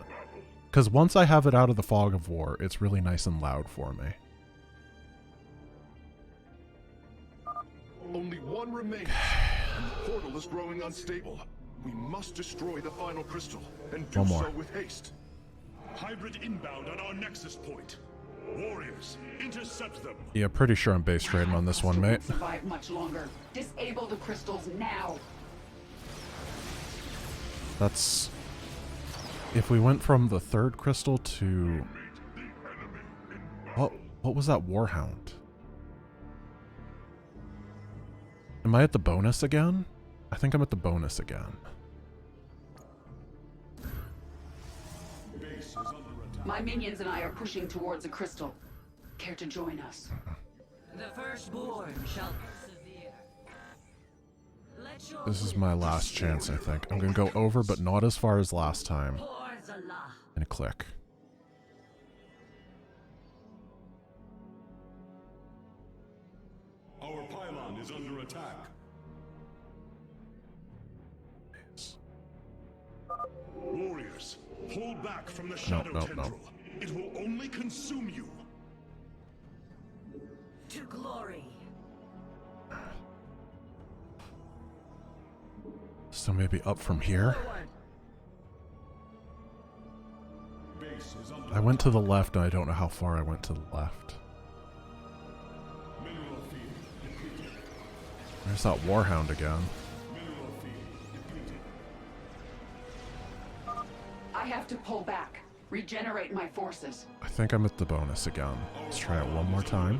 Because once I have it out of the fog of war, it's really nice and loud for me. Only one remains, and the portal is growing unstable. We must destroy the final crystal, and do One more. so with haste. Hybrid inbound on our nexus point. Warriors, intercept them. Yeah, pretty sure I'm base trading on this one, mate. Survive much longer. Disable the crystals now. That's... If we went from the third crystal to... What was that Warhound? Am I at the bonus again? I think I'm at the bonus again. My minions and I are pushing towards a crystal. Care to join us? The firstborn shall persevere. This is my last chance, I think. I'm gonna go over, but not as far as last time. And click. Our pylon is under attack. Warriors, pull back from the shadow tendril. It will only consume you. To glory. So maybe up from here? I went to the left, and I don't know how far I went to the left. There's that Warhound again. I have to pull back. Regenerate my forces. I think I'm at the bonus again. Let's try it one more time.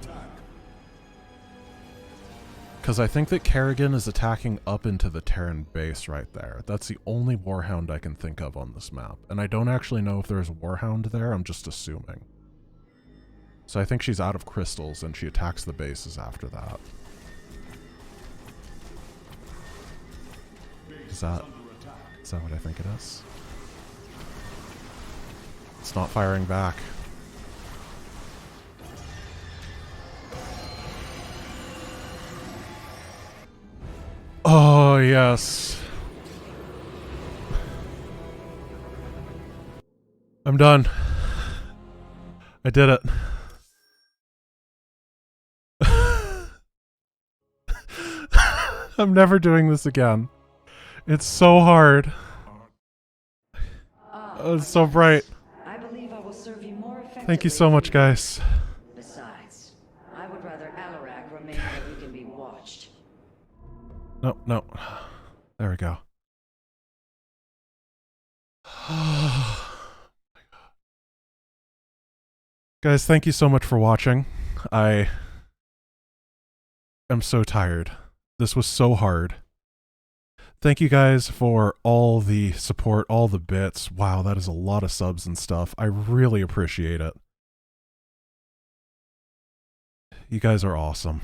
Because I think that Kerrigan is attacking up into the Terran base right there. That's the only Warhound I can think of on this map. And I don't actually know if there's a Warhound there, I'm just assuming. So I think she's out of crystals and she attacks the bases after that. Is that what I think it is? It's not firing back. Oh, yes. I'm done. I did it. I'm never doing this again. It's so hard. Oh, it's so bright. I believe I will serve you more effectively. Thank you so much, guys. Besides, I would rather Alarak remain where he can be watched. No, no. There we go. Guys, thank you so much for watching. I am so tired. This was so hard. Thank you guys for all the support, all the bits. Wow, that is a lot of subs and stuff. I really appreciate it. You guys are awesome.